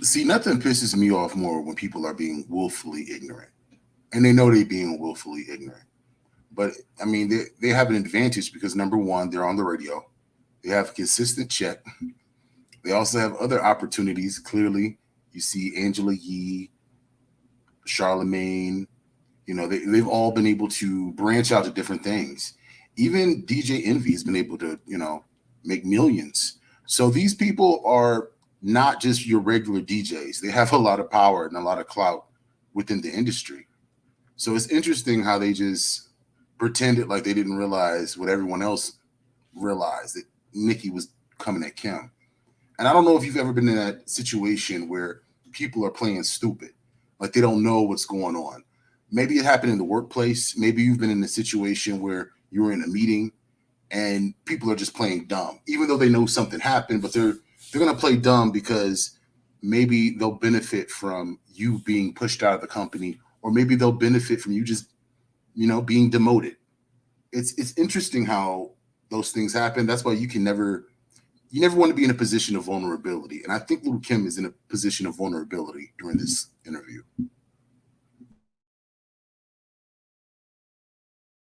See, nothing pisses me off more when people are being willfully ignorant. And they know they're being willfully ignorant. But, I mean, they have an advantage because, number one, they're on the radio. They have a consistent check. They also have other opportunities. Clearly, you see Angela Yee, Charlemagne. You know, they've all been able to branch out to different things. Even DJ Envy has been able to, you know, make millions. So these people are not just your regular DJs. They have a lot of power and a lot of clout within the industry. So it's interesting how they just pretended like they didn't realize what everyone else realized, that Nicki was coming at Kim. And I don't know if you've ever been in that situation where people are playing stupid, like they don't know what's going on. Maybe it happened in the workplace. Maybe you've been in a situation where you were in a meeting and people are just playing dumb, even though they know something happened, but they're going to play dumb because maybe they'll benefit from you being pushed out of the company, or maybe they'll benefit from you just, you know, being demoted. It's interesting how those things happen. That's why you never want to be in a position of vulnerability. And I think Lil' Kim is in a position of vulnerability during this interview.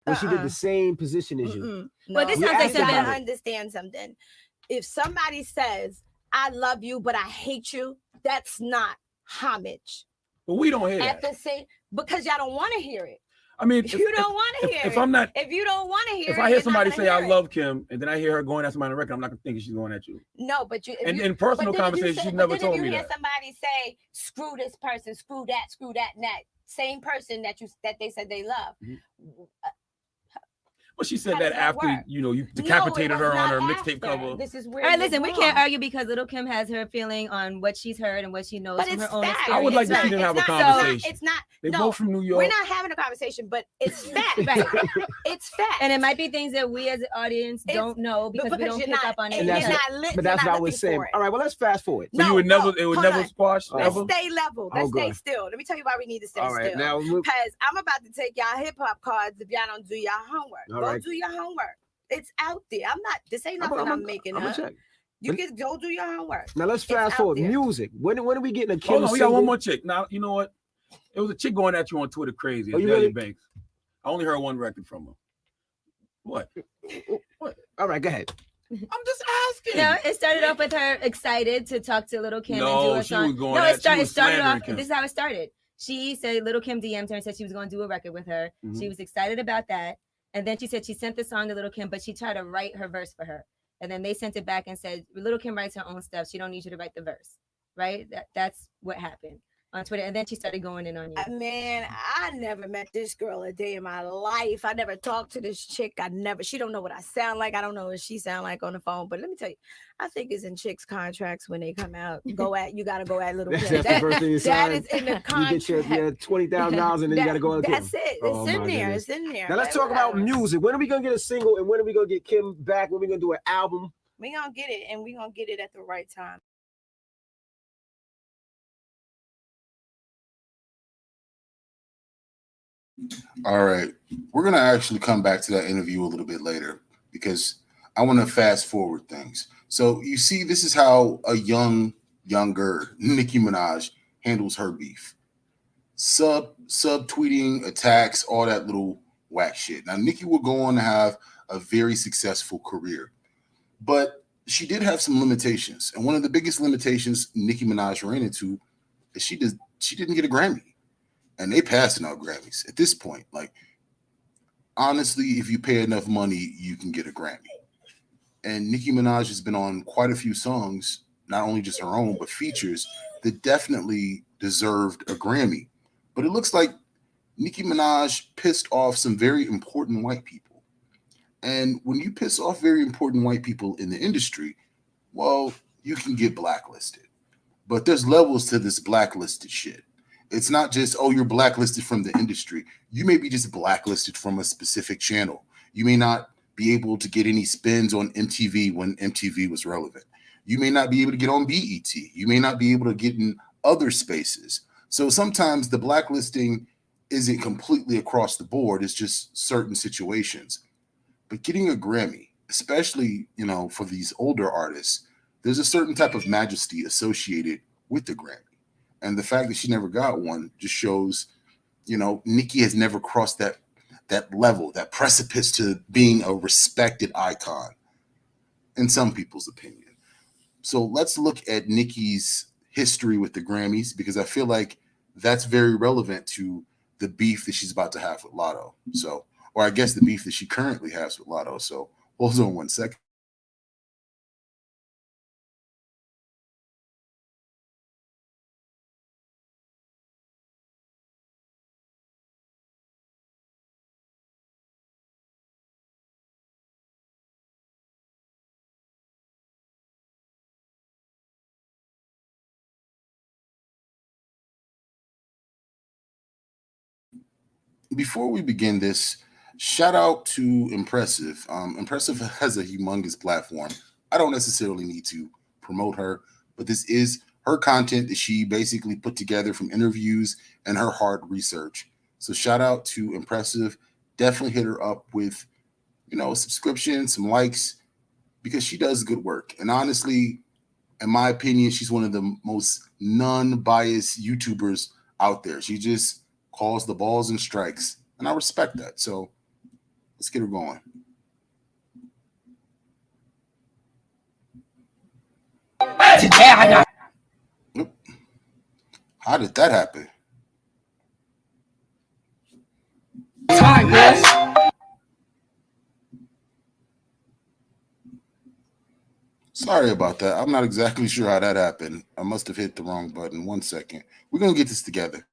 But she did the same position as you. Well, this sounds like something. I understand something. If somebody says, I love you, but I hate you, that's not homage. But we don't hear At that. the same, because y'all don't want to hear it. I mean, you don't want to hear it. If I'm not, if you don't want to hear it, if I hear somebody say I love Kim, and then I hear her going at somebody on the record, I'm not thinking she's going at you. No, but you. And in personal conversations, she never told me that. If you hear somebody say, "Screw this person, screw that, and that," same person that they said they love. Mm-hmm. Well, she said that after you decapitated her on her mixtape cover. This is weird. All right, listen, we can't argue because Lil' Kim has her feeling on what she's heard and what she knows from her own experience. I would like to see them have a conversation. So it's not. They both from New York. We're not having a conversation, but it's fact. Right. It's fact. And it might be things that we as an audience don't know because we don't pick up on it. But that's what I was saying. All right, well, let's fast forward. So it would never squash? Let's stay level. Let's stay still. Let me tell you why we need to stay still. Now, because I'm about to take y'all hip-hop cards if y'all don't do your homework. Go do your homework. It's out there. This ain't nothing I'm making up. You can go do your homework. Now let's fast forward. Music. When are we getting a Kim? We got one more chick. Now, you know what? It was a chick going at you on Twitter crazy. Azure Banks. I only heard one record from her. What? All right, go ahead. I'm just asking. No, it started off with her excited to talk to Lil' Kim and do a song. It started off. This is how it started. She said Lil' Kim DM'd her and said she was going to do a record with her. Mm-hmm. She was excited about that. And then she said she sent the song to Lil' Kim, but she tried to write her verse for her. And then they sent it back and said, Lil' Kim writes her own stuff. She don't need you to write the verse. Right? That's what happened on Twitter. And then she started going in on you. Man, I never met this girl a day in my life. I never talked to this chick. She don't know what I sound like. I don't know what she sound like on the phone. But let me tell you, I think it's in chicks' contracts when they come out. You got to go at Lil' Kim. That's the first thing you sign. That is in the contract. You get your $20,000 and then you got to go at Kim. That's it. It's in there. It's in there. Now let's talk about music. When are we going to get a single and when are we going to get Kim back? When are we going to do an album? We're going to get it and we're going to get it at the right time. All right. We're going to actually come back to that interview a little bit later because I want to fast forward things. So you see, this is how a younger Nicki Minaj handles her beef. Subtweeting, attacks, all that little whack shit. Now, Nicki will go on to have a very successful career, but she did have some limitations. And one of the biggest limitations Nicki Minaj ran into is she didn't get a Grammy. And they passing out Grammys at this point. Like, honestly, if you pay enough money, you can get a Grammy. And Nicki Minaj has been on quite a few songs, not only just her own, but features that definitely deserved a Grammy. But it looks like Nicki Minaj pissed off some very important white people. And when you piss off very important white people in the industry, well, you can get blacklisted. But there's levels to this blacklisted shit. It's not just, oh, you're blacklisted from the industry. You may be just blacklisted from a specific channel. You may not be able to get any spins on MTV when MTV was relevant. You may not be able to get on BET. You may not be able to get in other spaces. So sometimes the blacklisting isn't completely across the board. It's just certain situations. But getting a Grammy, especially, you know, for these older artists, there's a certain type of majesty associated with the Grammy. And the fact that she never got one just shows, you know, Nicki has never crossed that level, that precipice to being a respected icon, in some people's opinion. So let's look at Nicki's history with the Grammys, because I feel like that's very relevant to the beef that she's about to have with Lotto. So, or I guess the beef that she currently has with Lotto. So hold on 1 second. Before we begin this, shout out to Impressive. Impressive has a humongous platform. I don't necessarily need to promote her, but this is her content that she basically put together from interviews and her hard research. So shout out to Impressive. Definitely hit her up with, you know, a subscription, some likes, because she does good work. And honestly, in my opinion, she's one of the most non-biased YouTubers out there. She just calls the balls and strikes, and I respect that. So let's get her going. How did that happen? Sorry about that. I'm not exactly sure how that happened. I must have hit the wrong button. 1 second. We're going to get this together.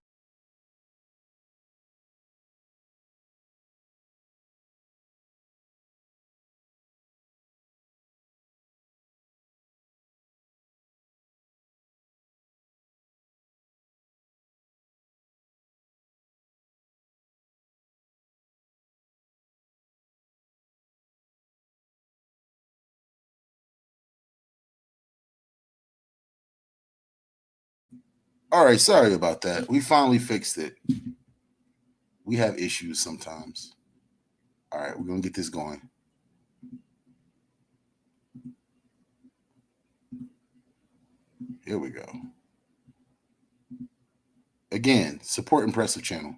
All right, sorry about that. We finally fixed it. We have issues sometimes. All right, we're going to get this going. Here we go. Again, support Impressive channel.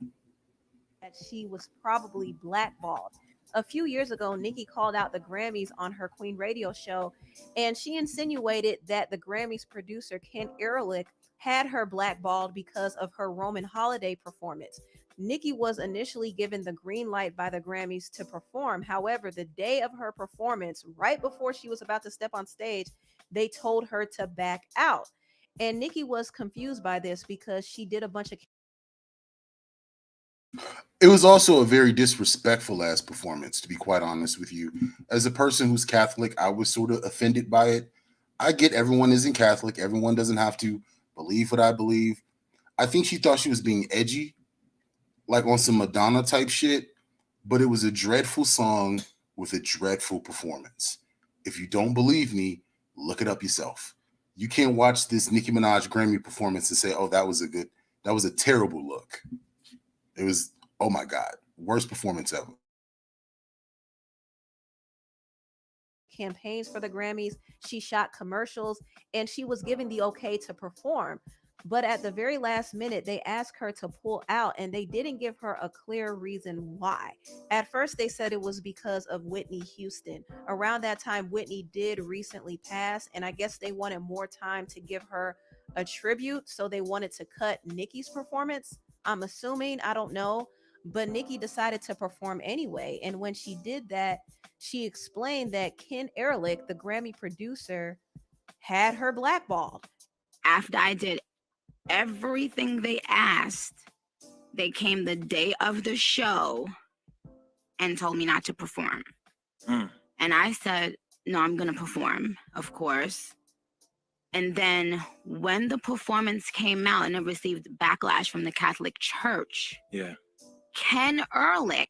That she was probably blackballed. A few years ago, Nicki called out the Grammys on her Queen Radio show, and she insinuated that the Grammys producer Ken Ehrlich had her blackballed because of her Roman holiday performance. Nicki was initially given the green light by the Grammys to perform. However, the day of her performance, right before she was about to step on stage, they told her to back out. And Nicki was confused by this because she did a bunch of... It was also a very disrespectful ass performance, to be quite honest with you. As a person who's Catholic, I was sort of offended by it. I get everyone isn't Catholic. Everyone doesn't have to believe what I believe. I think she thought she was being edgy, like on some Madonna type shit, but it was a dreadful song with a dreadful performance. If you don't believe me, look it up yourself. You can't watch this Nicki Minaj Grammy performance and say, oh, that was a terrible look. It was, oh my God, worst performance ever. Campaigns for the Grammys, she shot commercials, and she was given the okay to perform. But at the very last minute, they asked her to pull out, and they didn't give her a clear reason why. At first, they said it was because of Whitney Houston. Around that time, Whitney did recently pass, and I guess they wanted more time to give her a tribute, so they wanted to cut Nicki's performance. I'm assuming, I don't know, but Nicki decided to perform anyway. And when she did that, she explained that Ken Ehrlich, the Grammy producer, had her blackballed. After I did everything they asked, they came the day of the show and told me not to perform. And I said, no, I'm going to perform, of course. And then when the performance came out and it received backlash from the Catholic Church, Ken Ehrlich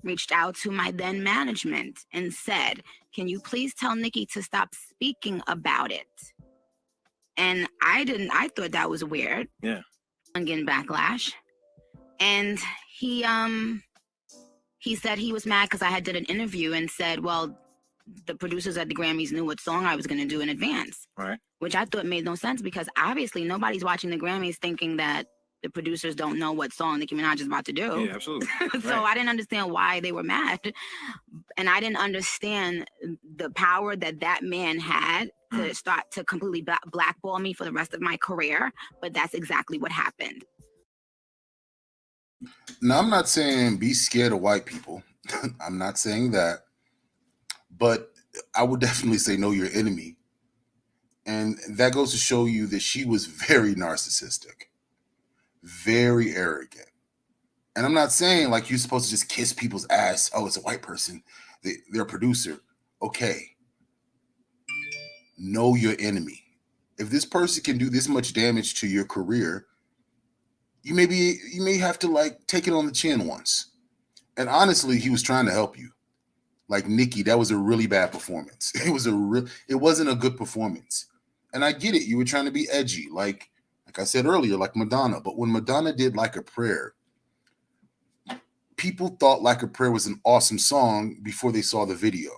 reached out to my then management and said, can you please tell Nicki to stop speaking about it? And I thought that was weird. Yeah. Getting backlash. And he said he was mad because I had did an interview and said, well, the producers at the Grammys knew what song I was going to do in advance. Right. Which I thought made no sense because obviously nobody's watching the Grammys thinking that the producers don't know what song Nicki Minaj is about to do. Yeah, absolutely. So right. I didn't understand why they were mad. And I didn't understand the power that man had to start to completely blackball me for the rest of my career. But that's exactly what happened. Now, I'm not saying be scared of white people. I'm not saying that. But I would definitely say know your enemy. And that goes to show you that she was very narcissistic, very arrogant. And I'm not saying like you're supposed to just kiss people's ass. Oh, it's a white person. They're a producer. Okay. Know your enemy. If this person can do this much damage to your career, you may have to like take it on the chin once. And honestly, he was trying to help you. Like Nicki, that was a really bad performance. It wasn't a good performance. And I get it. You were trying to be edgy, like I said earlier, like Madonna. But when Madonna did Like a Prayer, people thought Like a Prayer was an awesome song before they saw the video.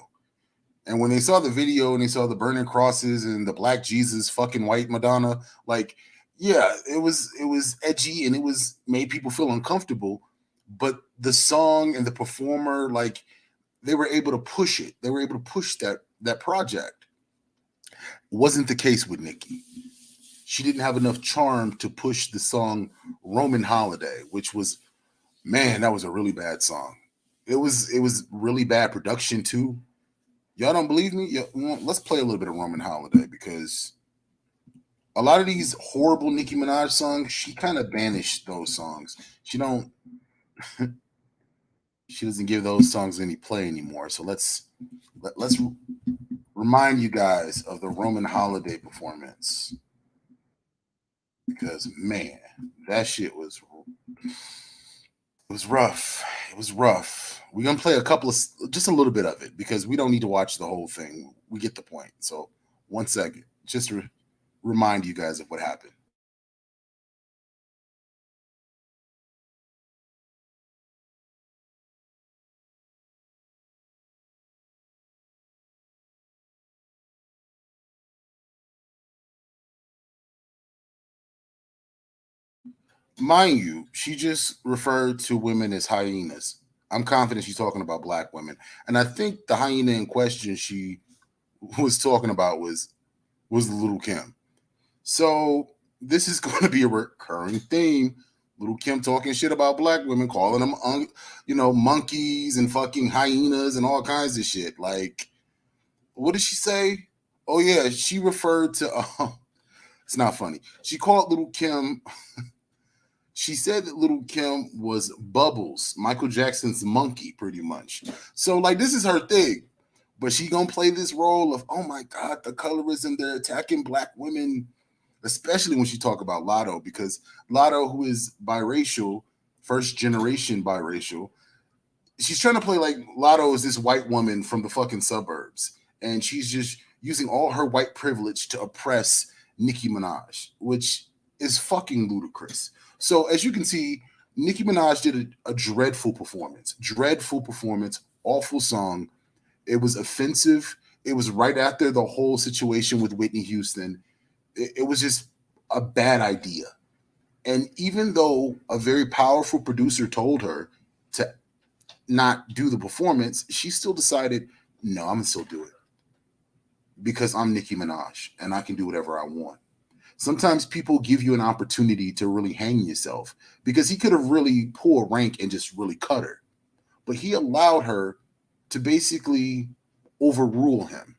And when they saw the video and they saw the burning crosses and the black Jesus fucking white Madonna, like, yeah, it was edgy and it made people feel uncomfortable. But the song and the performer, like, they were able to push it. They were able to push that project. Wasn't the case with Nicki. She didn't have enough charm to push the song Roman Holiday, which was, man, that was a really bad song. It was really bad production too. Y'all don't believe me? Yeah, well, let's play a little bit of Roman Holiday because a lot of these horrible Nicki Minaj songs, she kind of banished those songs. She doesn't give those songs any play anymore. So let's remind you guys of the Roman Holiday performance because man, that shit was rough. It was rough. We're gonna play just a little bit of it because we don't need to watch the whole thing. We get the point. So 1 second, just to remind you guys of what happened. Mind you, she just referred to women as hyenas. I'm confident she's talking about black women. And I think the hyena in question she was talking about was Little Kim. So this is going to be a recurring theme. Little Kim talking shit about black women, calling them, monkeys and fucking hyenas and all kinds of shit. Like, what did she say? Oh, yeah, she referred to, it's not funny. She called Little Kim... She said that Little Kim was Bubbles, Michael Jackson's monkey, pretty much. So, like, this is her thing. But she gonna play this role of, oh my God, the colorism, they're attacking black women, especially when she talk about Lotto, because Lotto, who is biracial, first generation biracial, she's trying to play like Lotto is this white woman from the fucking suburbs. And she's just using all her white privilege to oppress Nicki Minaj, which is fucking ludicrous. So as you can see, Nicki Minaj did a dreadful performance, awful song. It was offensive. It was right after the whole situation with Whitney Houston. It was just a bad idea. And even though a very powerful producer told her to not do the performance, she still decided, no, I'm gonna still do it because I'm Nicki Minaj and I can do whatever I want. Sometimes people give you an opportunity to really hang yourself because he could have really pulled rank and just really cut her. But he allowed her to basically overrule him.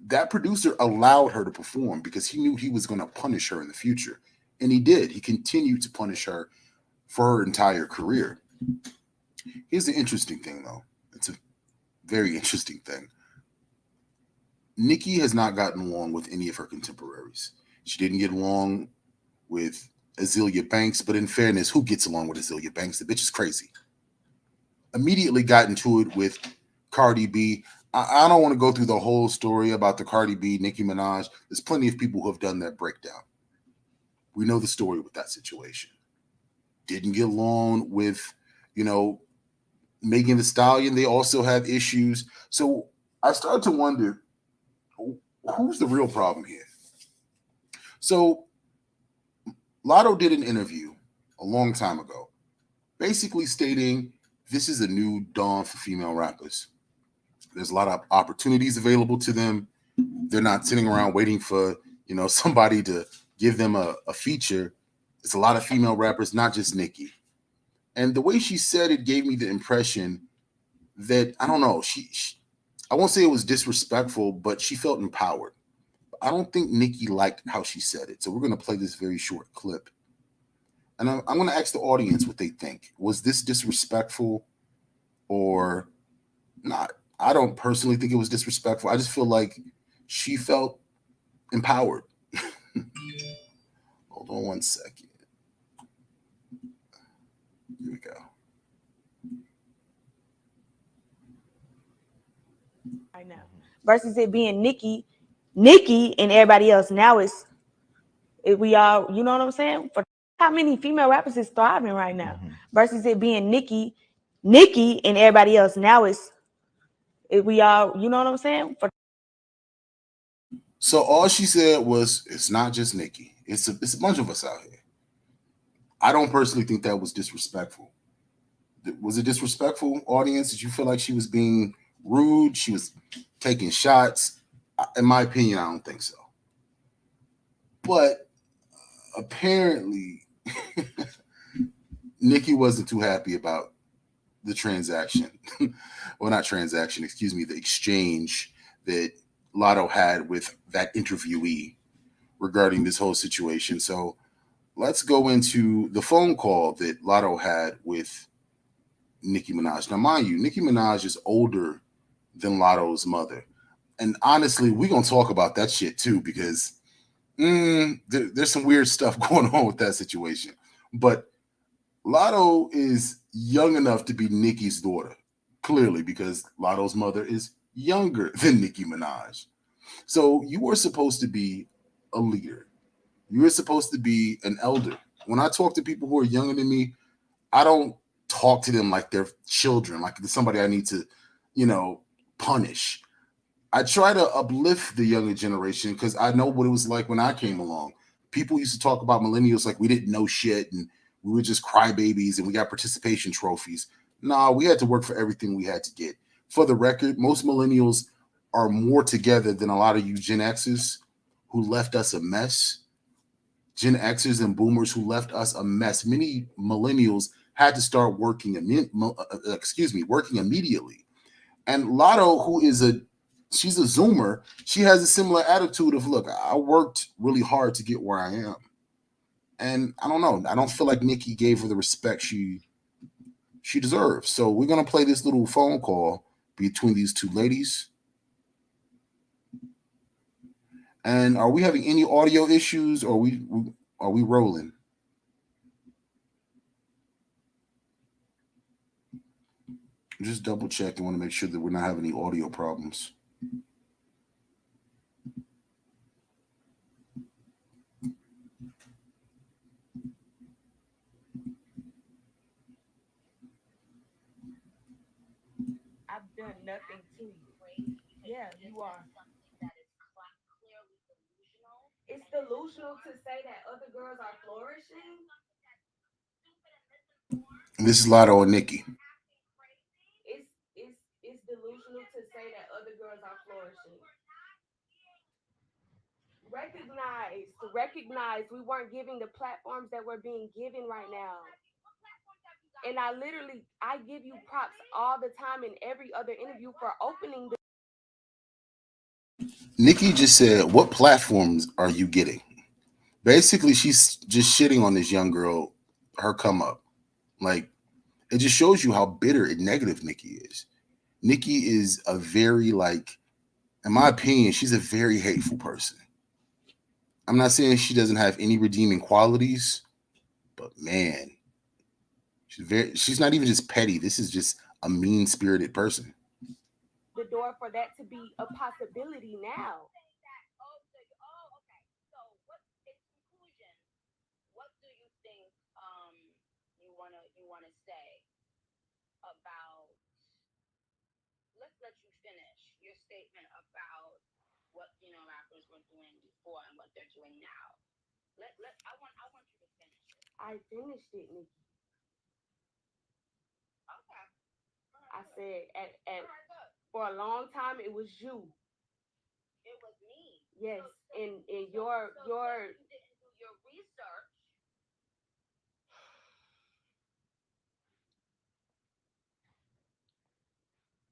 That producer allowed her to perform because he knew he was going to punish her in the future. And he did. He continued to punish her for her entire career. Here's the interesting thing, though. It's a very interesting thing. Nicki has not gotten along with any of her contemporaries. She didn't get along with Azealia Banks, but in fairness, who gets along with Azealia Banks? The bitch is crazy. Immediately got into it with Cardi B. I don't want to go through the whole story about the Cardi B, Nicki Minaj. There's plenty of people who have done that breakdown. We know the story with that situation. Didn't get along with, Megan Thee Stallion. They also have issues. So I started to wonder, who's the real problem here? So Lotto did an interview a long time ago, basically stating this is a new dawn for female rappers. There's a lot of opportunities available to them. They're not sitting around waiting for, somebody to give them a feature. It's a lot of female rappers, not just Nicki. And the way she said it gave me the impression that, I don't know, she I won't say it was disrespectful, but she felt empowered. I don't think Nicki liked how she said it. So we're going to play this very short clip. And I'm going to ask the audience what they think. Was this disrespectful or not? I don't personally think it was disrespectful. I just feel like she felt empowered. Hold on one second. Here we go. Right now, versus it being Nicki, and everybody else. Now we all, you know what I'm saying? For how many female rappers is thriving right now, versus it being Nicki, and everybody else. Now we all, you know what I'm saying? So all she said was, it's not just Nicki. It's a bunch of us out here. I don't personally think that was disrespectful. Was it disrespectful, audience? Did you feel like she was being rude? She was taking shots? In my opinion, I don't think so. But apparently, Nicki wasn't too happy about the transaction. Well, not transaction, excuse me, the exchange that Lotto had with that interviewee regarding this whole situation. So let's go into the phone call that Lotto had with Nicki Minaj. Now, mind you, Nicki Minaj is older than Lotto's mother. And honestly, we're going to talk about that shit too, because there's some weird stuff going on with that situation. But Lotto is young enough to be Nicki's daughter, clearly, because Lotto's mother is younger than Nicki Minaj. So you were supposed to be a leader. You were supposed to be an elder. When I talk to people who are younger than me, I don't talk to them like they're children, like somebody I need to, punish. I try to uplift the younger generation because I know what it was like when I came along. People used to talk about millennials like we didn't know shit and we were just crybabies and we got participation trophies. Nah, we had to work for everything we had to get. For the record, most millennials are more together than a lot of you Gen Xers who left us a mess. Gen Xers and boomers who left us a mess. Many millennials had to start working immediately. And Lotto, she's a Zoomer, she has a similar attitude of, look, I worked really hard to get where I am. And I don't know. I don't feel like Nicki gave her the respect she deserves. So we're going to play this little phone call between these two ladies. And are we having any audio issues, or are we rolling? Just double check. I want to make sure that we're not having any audio problems. I've done nothing to you. Yeah, you are. It's delusional to say that other girls are flourishing. This is Lotto and Nicki. It's delusional to say that other girls are flourishing. Recognize we weren't giving the platforms that we're being given right now. And I give you props all the time in every other interview for opening the. Nicki just said, what platforms are you getting? Basically, she's just shitting on this young girl, her come up. Like, it just shows you how bitter and negative Nicki is. Nicki is a very, in my opinion, she's a very hateful person. I'm not saying she doesn't have any redeeming qualities, but man, she's not even just petty. This is just a mean-spirited person. The door for that to be a possibility now. I finished it, Nicki. I said at for a long time it was you. Yes, and your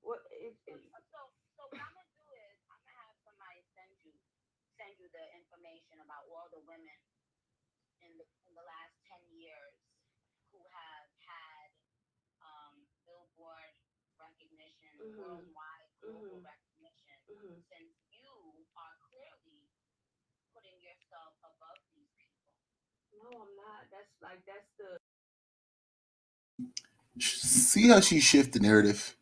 what No, I'm not. That's the See how she shifted the narrative?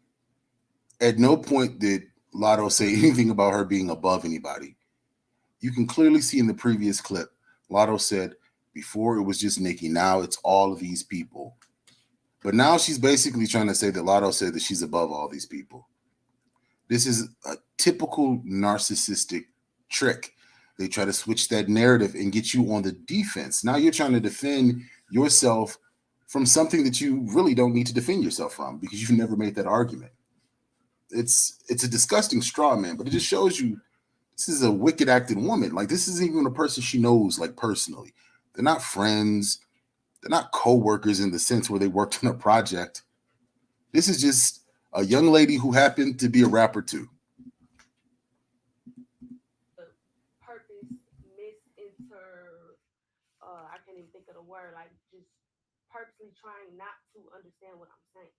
At no point did Lotto say anything about her being above anybody. You can clearly see in the previous clip, Lotto said, before it was just Nicki, now it's all of these people. But now she's basically trying to say that Lotto said that she's above all these people. This is a typical narcissistic trick. They try to switch that narrative and get you on the defense. Now you're trying to defend yourself from something that you really don't need to defend yourself from because you've never made that argument. It's a disgusting straw man, but it just shows you this is a wicked acting woman. Like, this isn't even a person she knows, like, personally. They're not friends. They're not co-workers in the sense where they worked on a project. This is just a young lady who happened to be a rapper too. purpose I can't even think of the word, like just purposely trying not to understand what I'm saying.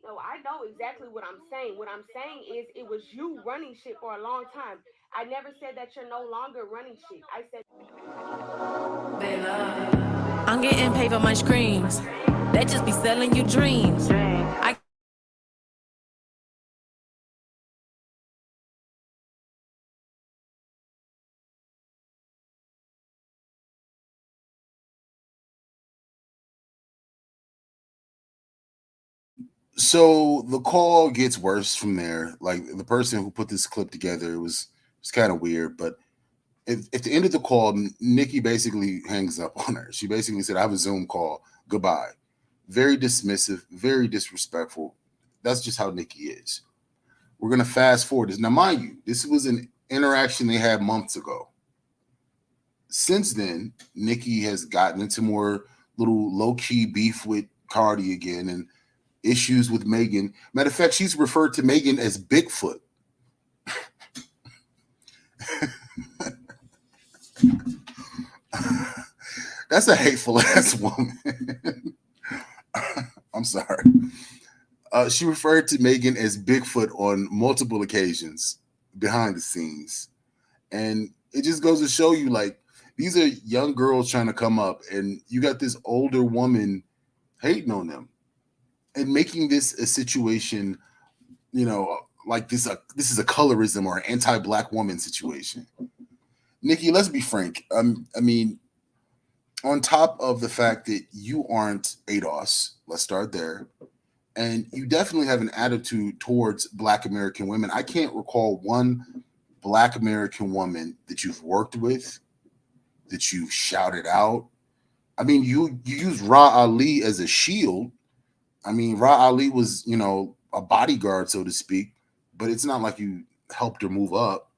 No, I know exactly what I'm saying. What I'm saying is it was you running shit for a long time. I never said that you're no longer running shit. I said I'm getting paid for my screams. They just be selling you dreams. So the call gets worse from there. Like, the person who put this clip together was kind of weird, but at the end of the call, Nicki basically hangs up on her. She basically said, I have a Zoom call. Goodbye. Very dismissive, very disrespectful. That's just how Nicki is. We're going to fast forward this. Now, mind you, this was an interaction they had months ago. Since then, Nicki has gotten into more little low-key beef with Cardi again and issues with Megan. Matter of fact, she's referred to Megan as Bigfoot. That's a hateful ass woman. I'm sorry. She referred to Megan as Bigfoot on multiple occasions behind the scenes. And it just goes to show you, like, these are young girls trying to come up, and you got this older woman hating on them and making this a situation, like this is a colorism or an anti-black woman situation. Nicki, let's be frank. I mean, on top of the fact that you aren't ADOS, let's start there, and you definitely have an attitude towards Black American women. I can't recall one Black American woman that you've worked with, that you've shouted out. I mean, you use Ra Ali as a shield. I mean, Ra Ali was, a bodyguard, so to speak, but it's not like you helped her move up.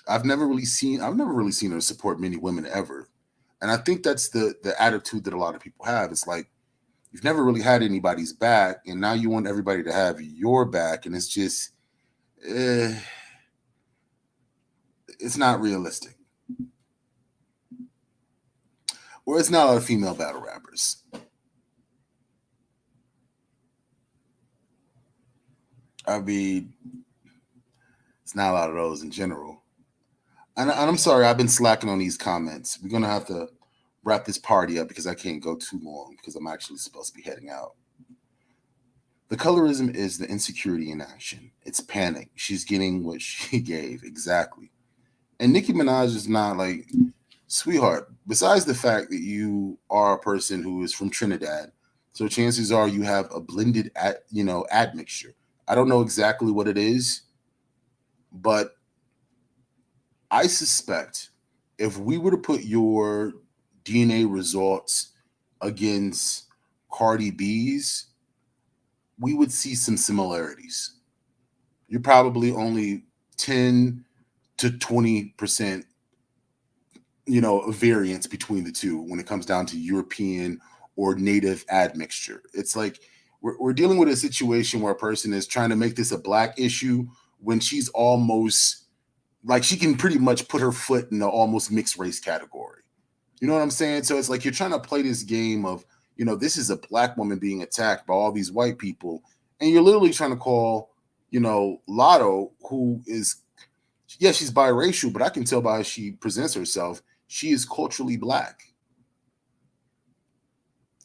I've never really seen her support many women ever. And I think that's the attitude that a lot of people have. It's like, you've never really had anybody's back, and now you want everybody to have your back, and it's just, it's not realistic. Or it's not a lot of female battle rappers. I mean, it's not a lot of those in general. And I'm sorry, I've been slacking on these comments. We're gonna have to wrap this party up because I can't go too long because I'm actually supposed to be heading out. The colorism is the insecurity in action. It's panic. She's getting what she gave. Exactly. And Nicki Minaj is not like, sweetheart, besides the fact that you are a person who is from Trinidad, so chances are you have a blended admixture. I don't know exactly what it is, but I suspect if we were to put your DNA results against Cardi B's, we would see some similarities. You're probably only 10 to 20%, variance between the two when it comes down to European or native admixture. It's like we're dealing with a situation where a person is trying to make this a black issue when she's almost like she can pretty much put her foot in the almost mixed race category. You know what I'm saying? So it's like you're trying to play this game of, this is a black woman being attacked by all these white people. And you're literally trying to call, Lotto, who is, she's biracial, but I can tell by how she presents herself, she is culturally black.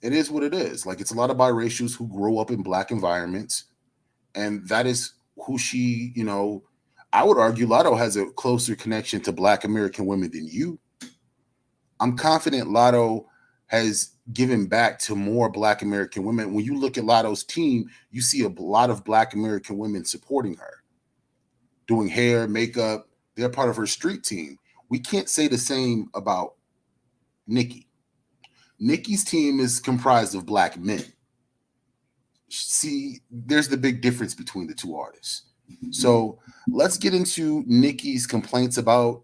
It is what it is. Like, it's a lot of biracials who grow up in black environments. And that is who she, I would argue Lotto has a closer connection to black American women than you. I'm confident Lotto has given back to more black American women. When you look at Lotto's team, you see a lot of black American women supporting her, doing hair, makeup. They're part of her street team. We can't say the same about Nicki. Nicki's team is comprised of black men. See, there's the big difference between the two artists. So let's get into Nicki's complaints about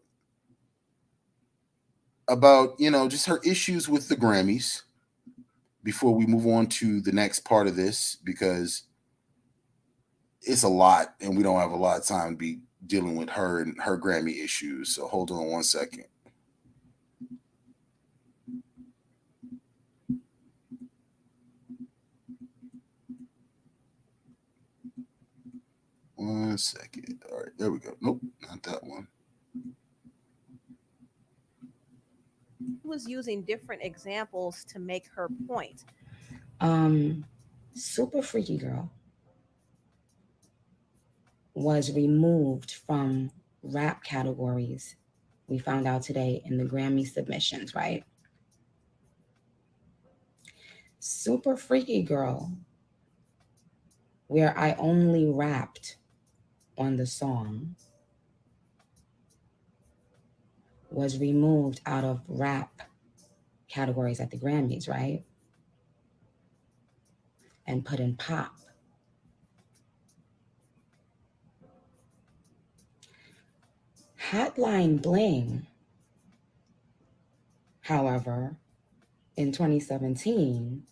just her issues with the Grammys before we move on to the next part of this, because it's a lot and we don't have a lot of time to be dealing with her and her Grammy issues. So hold on one second. One second. All right, there we go. Nope, not that one. Was using different examples to make her point. Super Freaky Girl was removed from rap categories. We found out today in the Grammy submissions, right? Super Freaky Girl, where I only rapped on the song, was removed out of rap categories at the Grammys, right? And put in pop. Hotline Bling, however, in 2017,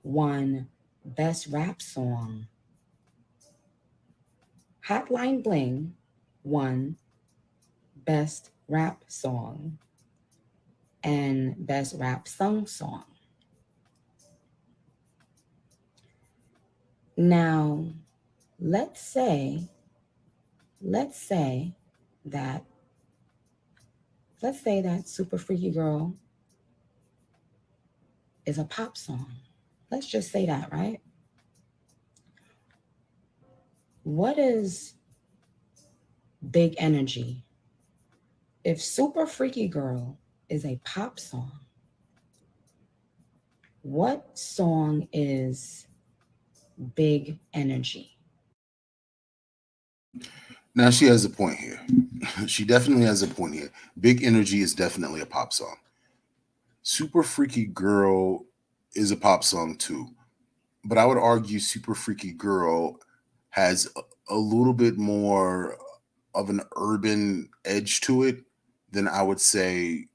won Best Rap Song. Hotline Bling won Best Rap Song and Best Rap Song. Now, let's say that Super Freaky Girl is a pop song. Let's just say that, right? What is Big Energy? If Super Freaky Girl is a pop song, what song is Big Energy? Now she has a point here. She definitely has a point here. Big Energy is definitely a pop song. Super Freaky Girl is a pop song too. But I would argue Super Freaky Girl has a little bit more of an urban edge to it than I would say,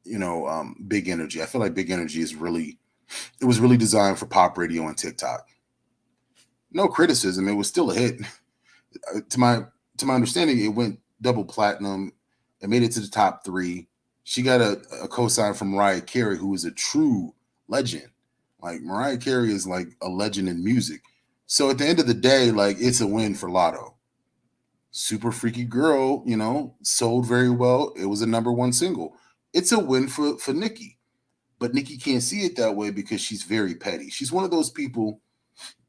Big Energy. I feel like Big Energy was really designed for pop radio and TikTok. No criticism. It was still a hit. To my understanding, it went double platinum. It made it to the top 3. She got a co-sign from Mariah Carey, who is a true legend. Like, Mariah Carey is like a legend in music. So at the end of the day, like, it's a win for Lotto. Super Freaky Girl, sold very well. It was a #1 single. It's a win for Nicki. But Nicki can't see it that way because she's very petty. She's one of those people,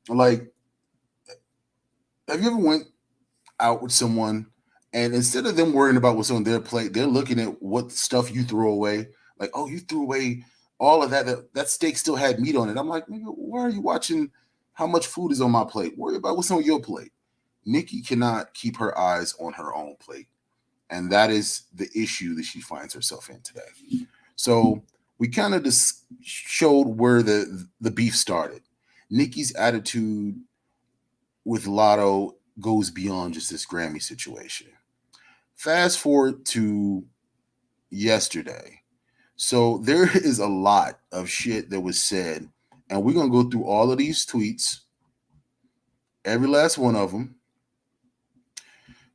like, have you ever went out with someone and instead of them worrying about what's on their plate, they're looking at what stuff you throw away. Like, oh, you threw away all of that steak still had meat on it. I'm like, nigga, why are you watching how much food is on my plate? Worry about what's on your plate. Nicki cannot keep her eyes on her own plate. And that is the issue that she finds herself in today. So we kind of just showed where the beef started. Nicki's attitude with Lotto goes beyond just this Grammy situation. Fast forward to yesterday. So there is a lot of shit that was said, and we're going to go through all of these tweets, every last one of them,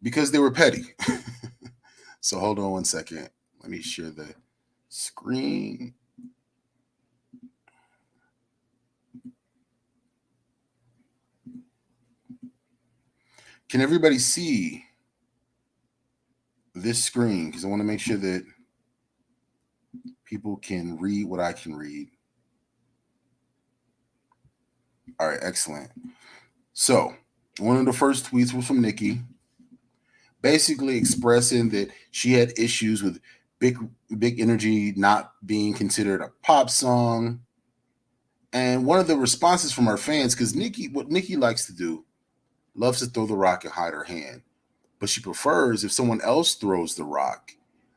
because they were petty. So hold on one second. Let me share the screen. Can everybody see this screen? Because I want to make sure that people can read what I can read. All right, excellent. So one of the first tweets was from Nicki, basically expressing that she had issues with Big Energy not being considered a pop song. And one of the responses from our fans, because what Nicki likes to do, loves to throw the rock and hide her hand. But she prefers if someone else throws the rock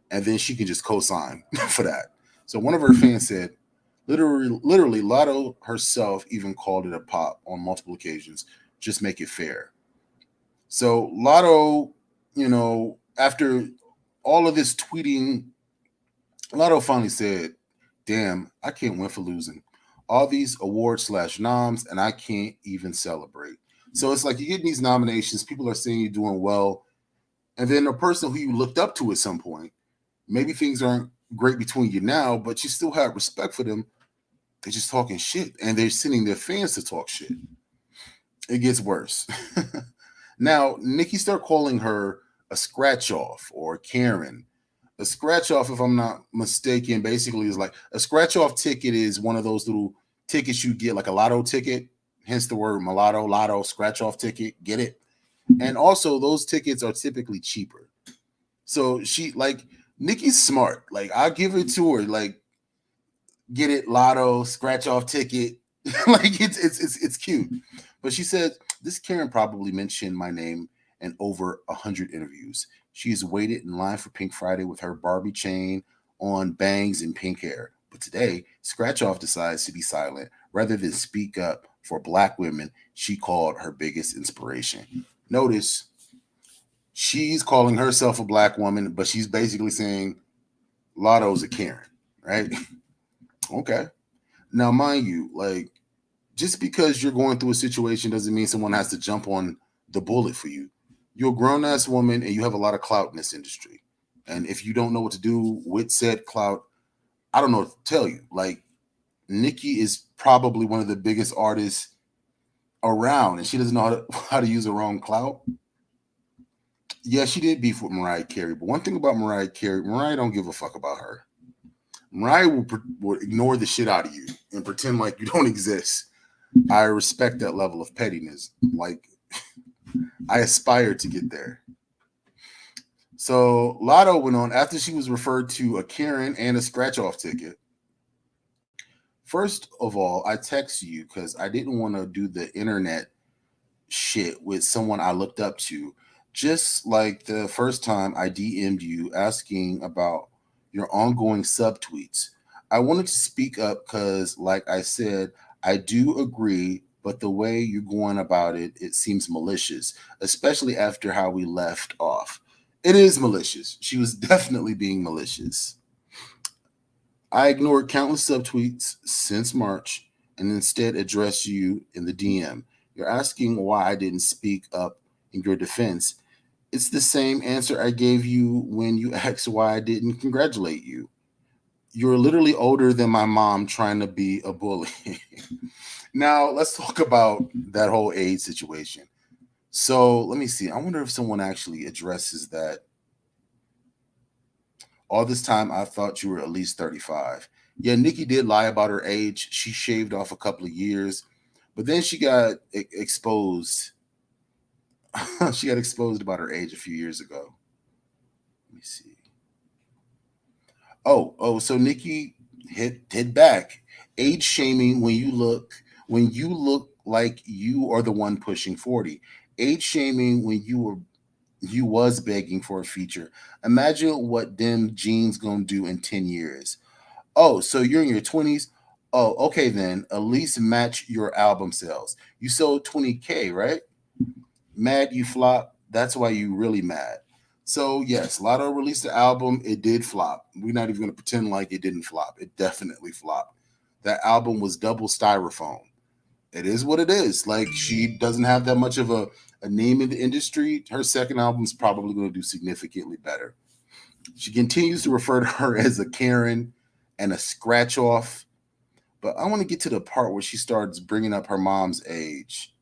and then she can just co-sign for that. So one of her fans said, literally, Lotto herself even called it a pop on multiple occasions. Just make it fair. So Lotto, after all of this tweeting, Lotto finally said, damn, I can't win for losing. All these awards/noms, and I can't even celebrate. So it's like you're getting these nominations, people are saying you're doing well, and then a person who you looked up to at some point, maybe things aren't great between you now, but you still have respect for them. They're just talking shit, and they're sending their fans to talk shit. It gets worse. Now, Nicki started calling her a scratch-off or Karen. A scratch-off, if I'm not mistaken, basically is like a scratch-off ticket is one of those little tickets you get, like a lotto ticket, hence the word mulatto, lotto, scratch-off ticket, get it? And also, those tickets are typically cheaper. So Nicki's smart. Like, I'll give it to her. Like, get it, lotto, scratch-off ticket. Like, it's cute. But she said, this Karen probably mentioned my name in over 100 interviews. She has waited in line for Pink Friday with her Barbie chain on, bangs, and pink hair. But today, Scratch Off decides to be silent rather than speak up for Black women she called her biggest inspiration. Notice, she's calling herself a Black woman, but she's basically saying Lotto's a Karen, right? Okay. Now, mind you, like, just because you're going through a situation doesn't mean someone has to jump on the bullet for you. You're a grown-ass woman and you have a lot of clout in this industry. And if you don't know what to do with said clout, I don't know what to tell you. Like, Nicki is probably one of the biggest artists around, and she doesn't know how to use her own clout. Yeah, she did beef with Mariah Carey, but one thing about Mariah Carey, Mariah don't give a fuck about her. Mariah will ignore the shit out of you and pretend like you don't exist. I respect that level of pettiness. Like, I aspire to get there. So Lotto went on after she was referred to a Karen and a scratch-off ticket. First of all, I text you because I didn't want to do the internet shit with someone I looked up to. Just like the first time I DM'd you asking about your ongoing subtweets. I wanted to speak up because, like I said, I do agree, but the way you're going about it, it seems malicious, especially after how we left off. It is malicious. She was definitely being malicious. I ignored countless subtweets since March and instead addressed you in the DM. You're asking why I didn't speak up in your defense. It's the same answer I gave you when you asked why I didn't congratulate you. You're literally older than my mom trying to be a bully. Now let's talk about that whole AIDS situation. So let me see. I wonder if someone actually addresses that. All this time, I thought you were at least 35. Yeah, Nicki did lie about her age. She shaved off a couple of years, but then she got exposed. She got exposed about her age a few years ago. Let me see. So Nicki hit back. Age shaming when you look like you are the one pushing 40. Age shaming when you was begging for a feature. Imagine what them jeans gonna do in 10 years. Oh, so you're in your 20s? Oh, okay then. At least match your album sales. You sold 20K, right? Mad you flop. That's why you really mad. So yes, Lotto released the album. It did flop. We're not even gonna pretend like it didn't flop. It definitely flopped. That album was double styrofoam. It is what it is. Like she doesn't have that much of a name in the industry. Her second album is probably going to do significantly better. She continues to refer to her as a Karen and a scratch off. But I want to get to the part where she starts bringing up her mom's age.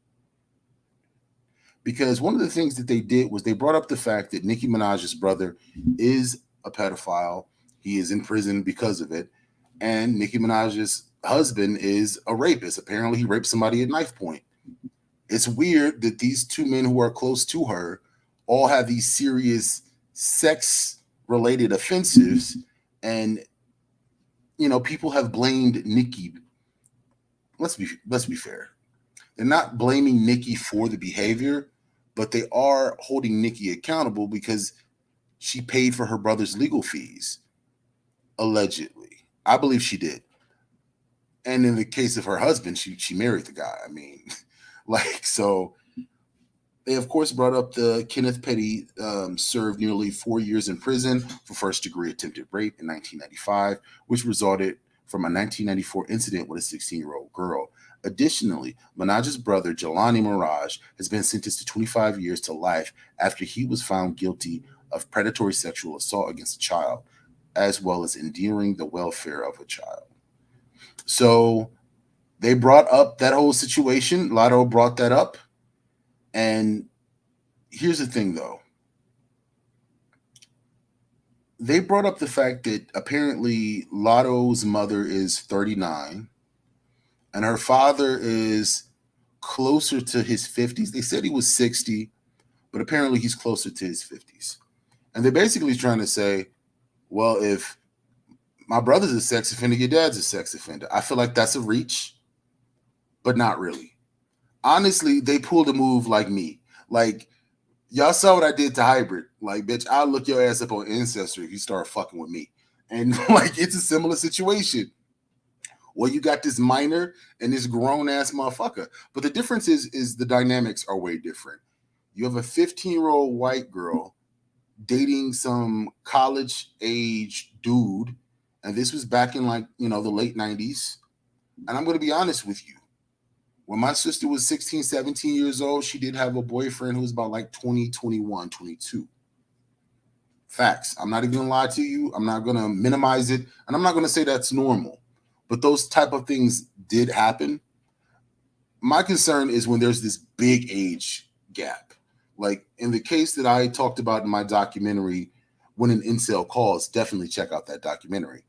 Because one of the things that they did was they brought up the fact that Nicki Minaj's brother is a pedophile. He is in prison because of it. And Nicki Minaj's husband is a rapist. Apparently, he raped somebody at knife point. It's weird that these two men who are close to her all have these serious sex-related offenses. And, people have blamed Nicki. Let's be fair. They're not blaming Nicki for the behavior, but they are holding Nicki accountable because she paid for her brother's legal fees, allegedly. I believe she did. And in the case of her husband, she married the guy. I mean, so they, of course, brought up the Kenneth Petty served nearly 4 years in prison for first-degree attempted rape in 1995, which resulted from a 1994 incident with a 16-year-old girl. Additionally, Minaj's brother, Jelani Mirage, has been sentenced to 25 years to life after he was found guilty of predatory sexual assault against a child, as well as endangering the welfare of a child. So they brought up that whole situation. Lotto brought that up. And here's the thing, though. They brought up the fact that apparently Lotto's mother is 39 and her father is closer to his 50s. They said he was 60, but apparently he's closer to his 50s. And they're basically trying to say, well, if my brother's a sex offender, your dad's a sex offender. I feel like that's a reach, but not really. Honestly, they pulled a move like me. Like, y'all saw what I did to Hybrid. Like, bitch, I'll look your ass up on Ancestry if you start fucking with me. And, it's a similar situation. Well, you got this minor and this grown-ass motherfucker. But the difference is the dynamics are way different. You have a 15-year-old white girl dating some college-age dude, and this was back in, the late 90s. And I'm going to be honest with you. When my sister was 16, 17 years old, she did have a boyfriend who was about 20, 21, 22. Facts. I'm not even going to lie to you. I'm not going to minimize it. And I'm not going to say that's normal. But those type of things did happen. My concern is when there's this big age gap. Like in the case that I talked about in my documentary, When an Incel Calls, definitely check out that documentary.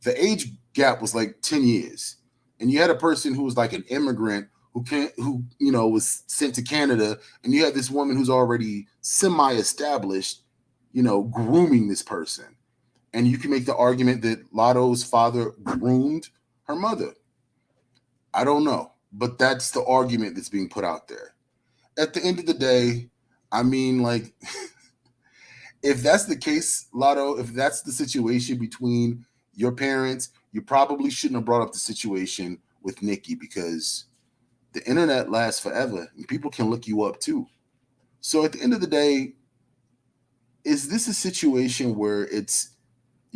The age gap was 10 years. And you had a person who was an immigrant who was sent to Canada, and you had this woman who's already semi-established, grooming this person. And you can make the argument that Lotto's father groomed her mother. I don't know, but that's the argument that's being put out there. At the end of the day, I mean, if that's the case, Lotto, if that's the situation between your parents, you probably shouldn't have brought up the situation with Nicki, because the internet lasts forever and people can look you up too. So at the end of the day, is this a situation where it's,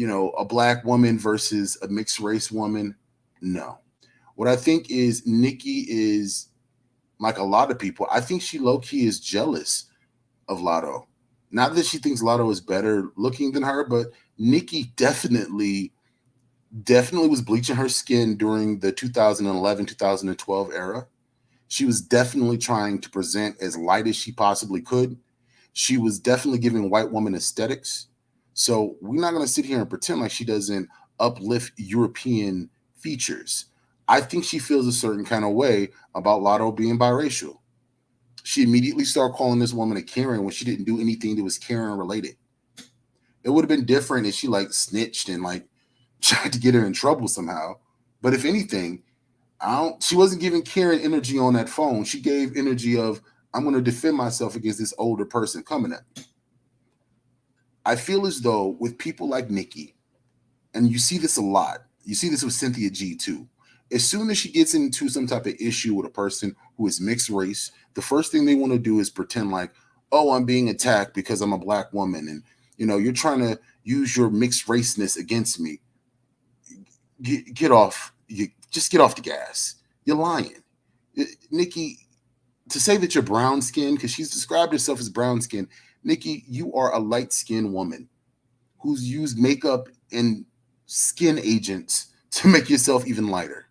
a black woman versus a mixed race woman? No. What I think is Nicki is, like a lot of people, I think she low-key is jealous of Lotto. Not that she thinks Lotto is better looking than her, but Nicki definitely definitely was bleaching her skin during the 2011-2012 era. She was definitely trying to present as light as she possibly could. She was definitely giving white woman aesthetics. So we're not going to sit here and pretend like she doesn't uplift European features. I think she feels a certain kind of way about Lotto being biracial. She immediately started calling this woman a Karen when she didn't do anything that was Karen related. It would have been different if she like snitched and like tried to get her in trouble somehow. But if anything, she wasn't giving Karen energy on that phone. She gave energy of, I'm going to defend myself against this older person coming at me. I feel as though with people like Nicki, and you see this a lot, you see this with Cynthia G too. As soon as she gets into some type of issue with a person who is mixed race, the first thing they want to do is pretend like, oh, I'm being attacked because I'm a black woman. And, you're trying to use your mixed raceness against me. Get off. Just get off the gas. You're lying. Nicki, to say that you're brown skinned, because she's described herself as brown skinned, Nicki, you are a light skinned woman who's used makeup and skin agents to make yourself even lighter.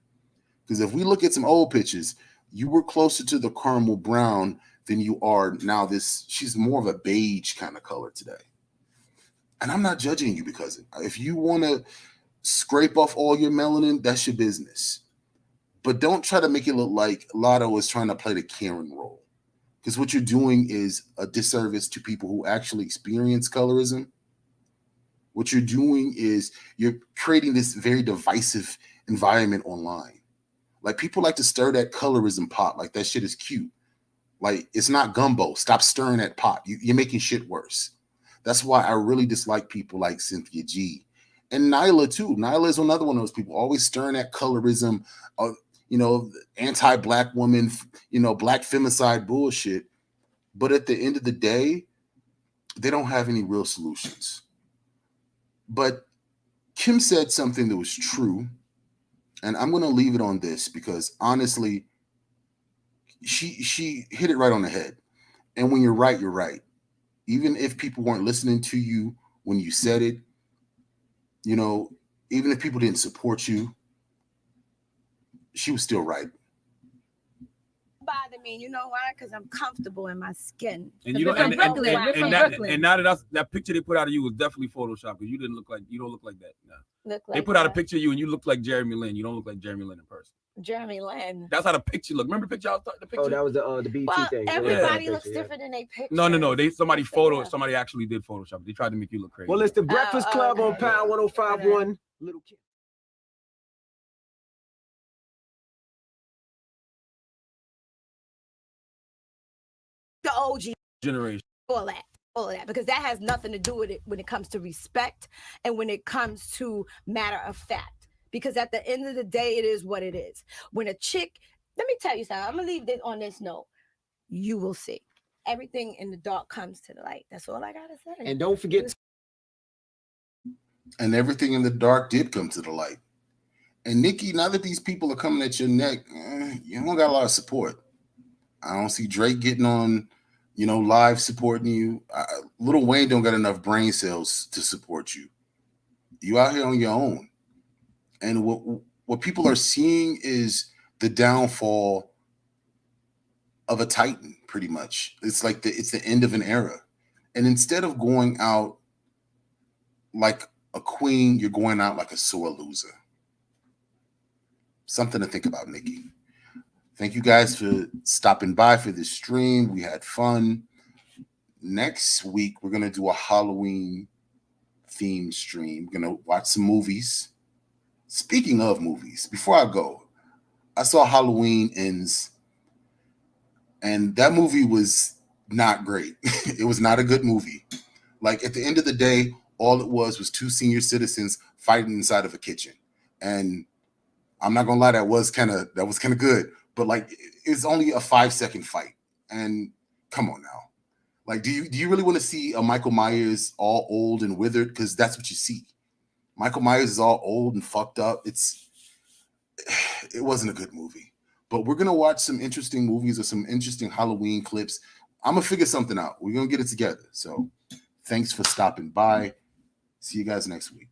Because if we look at some old pictures, you were closer to the caramel brown than you are now. She's more of a beige kind of color today. And I'm not judging you because if you want to scrape off all your melanin, that's your business. But don't try to make it look like Lotto is trying to play the Karen role. Because what you're doing is a disservice to people who actually experience colorism. What you're doing is you're creating this very divisive environment online. Like, people like to stir that colorism pot like that shit is cute. Like, it's not gumbo. Stop stirring that pot. You're making shit worse. That's why I really dislike people like Cynthia G. And Nyla too. Nyla is another one of those people always stirring that colorism, anti-black woman, black femicide bullshit. But at the end of the day, they don't have any real solutions. But Kim said something that was true. And I'm going to leave it on this because honestly, she hit it right on the head. And when you're right, you're right. Even if people weren't listening to you when you said it, even if people didn't support you, she was still right. Bother me, you know why? Because I'm comfortable in my skin. And now that picture they put out of you was definitely Photoshop, because you don't look like that. No. They put out a picture of you and you look like Jeremy Lin. You don't look like Jeremy Lin in person. Jeremy Lin. That's how the picture looked. Remember the picture? The picture? Oh, that was the BT thing. Everybody looks different in their picture. No. Somebody actually did Photoshop. They tried to make you look crazy. Well, it's the Breakfast Club on Power 105.1. Little Kim. The OG generation. All of that, because that has nothing to do with it when it comes to respect and when it comes to matter of fact. Because at the end of the day, it is what it is. When a chick, let me tell you something. I'm gonna leave this on this note. You will see. Everything in the dark comes to the light. That's all I gotta say. And don't forget. And everything in the dark did come to the light. And Nicki, now that these people are coming at your neck, you don't got a lot of support. I don't see Drake getting on, live supporting you. Lil Wayne don't got enough brain cells to support you. You out here on your own. And what people are seeing is the downfall of a titan, pretty much. It's like it's the end of an era. And instead of going out like a queen, you're going out like a sore loser. Something to think about, Nicki. Thank you guys for stopping by for this stream. We had fun. Next week, we're going to do a Halloween theme stream. We're going to watch some movies. Speaking of movies, before I go, I saw Halloween Ends, and that movie was not great. It was not a good movie. Like, at the end of the day, all it was two senior citizens fighting inside of a kitchen. And I'm not gonna lie, that was kind of good. But like, it's only a 5-second fight. And come on now. Like, do you really want to see a Michael Myers all old and withered? Because that's what you see. Michael Myers is all old and fucked up. It wasn't a good movie. But we're gonna watch some interesting movies or some interesting Halloween clips. I'm gonna figure something out. We're gonna get it together. So thanks for stopping by. See you guys next week.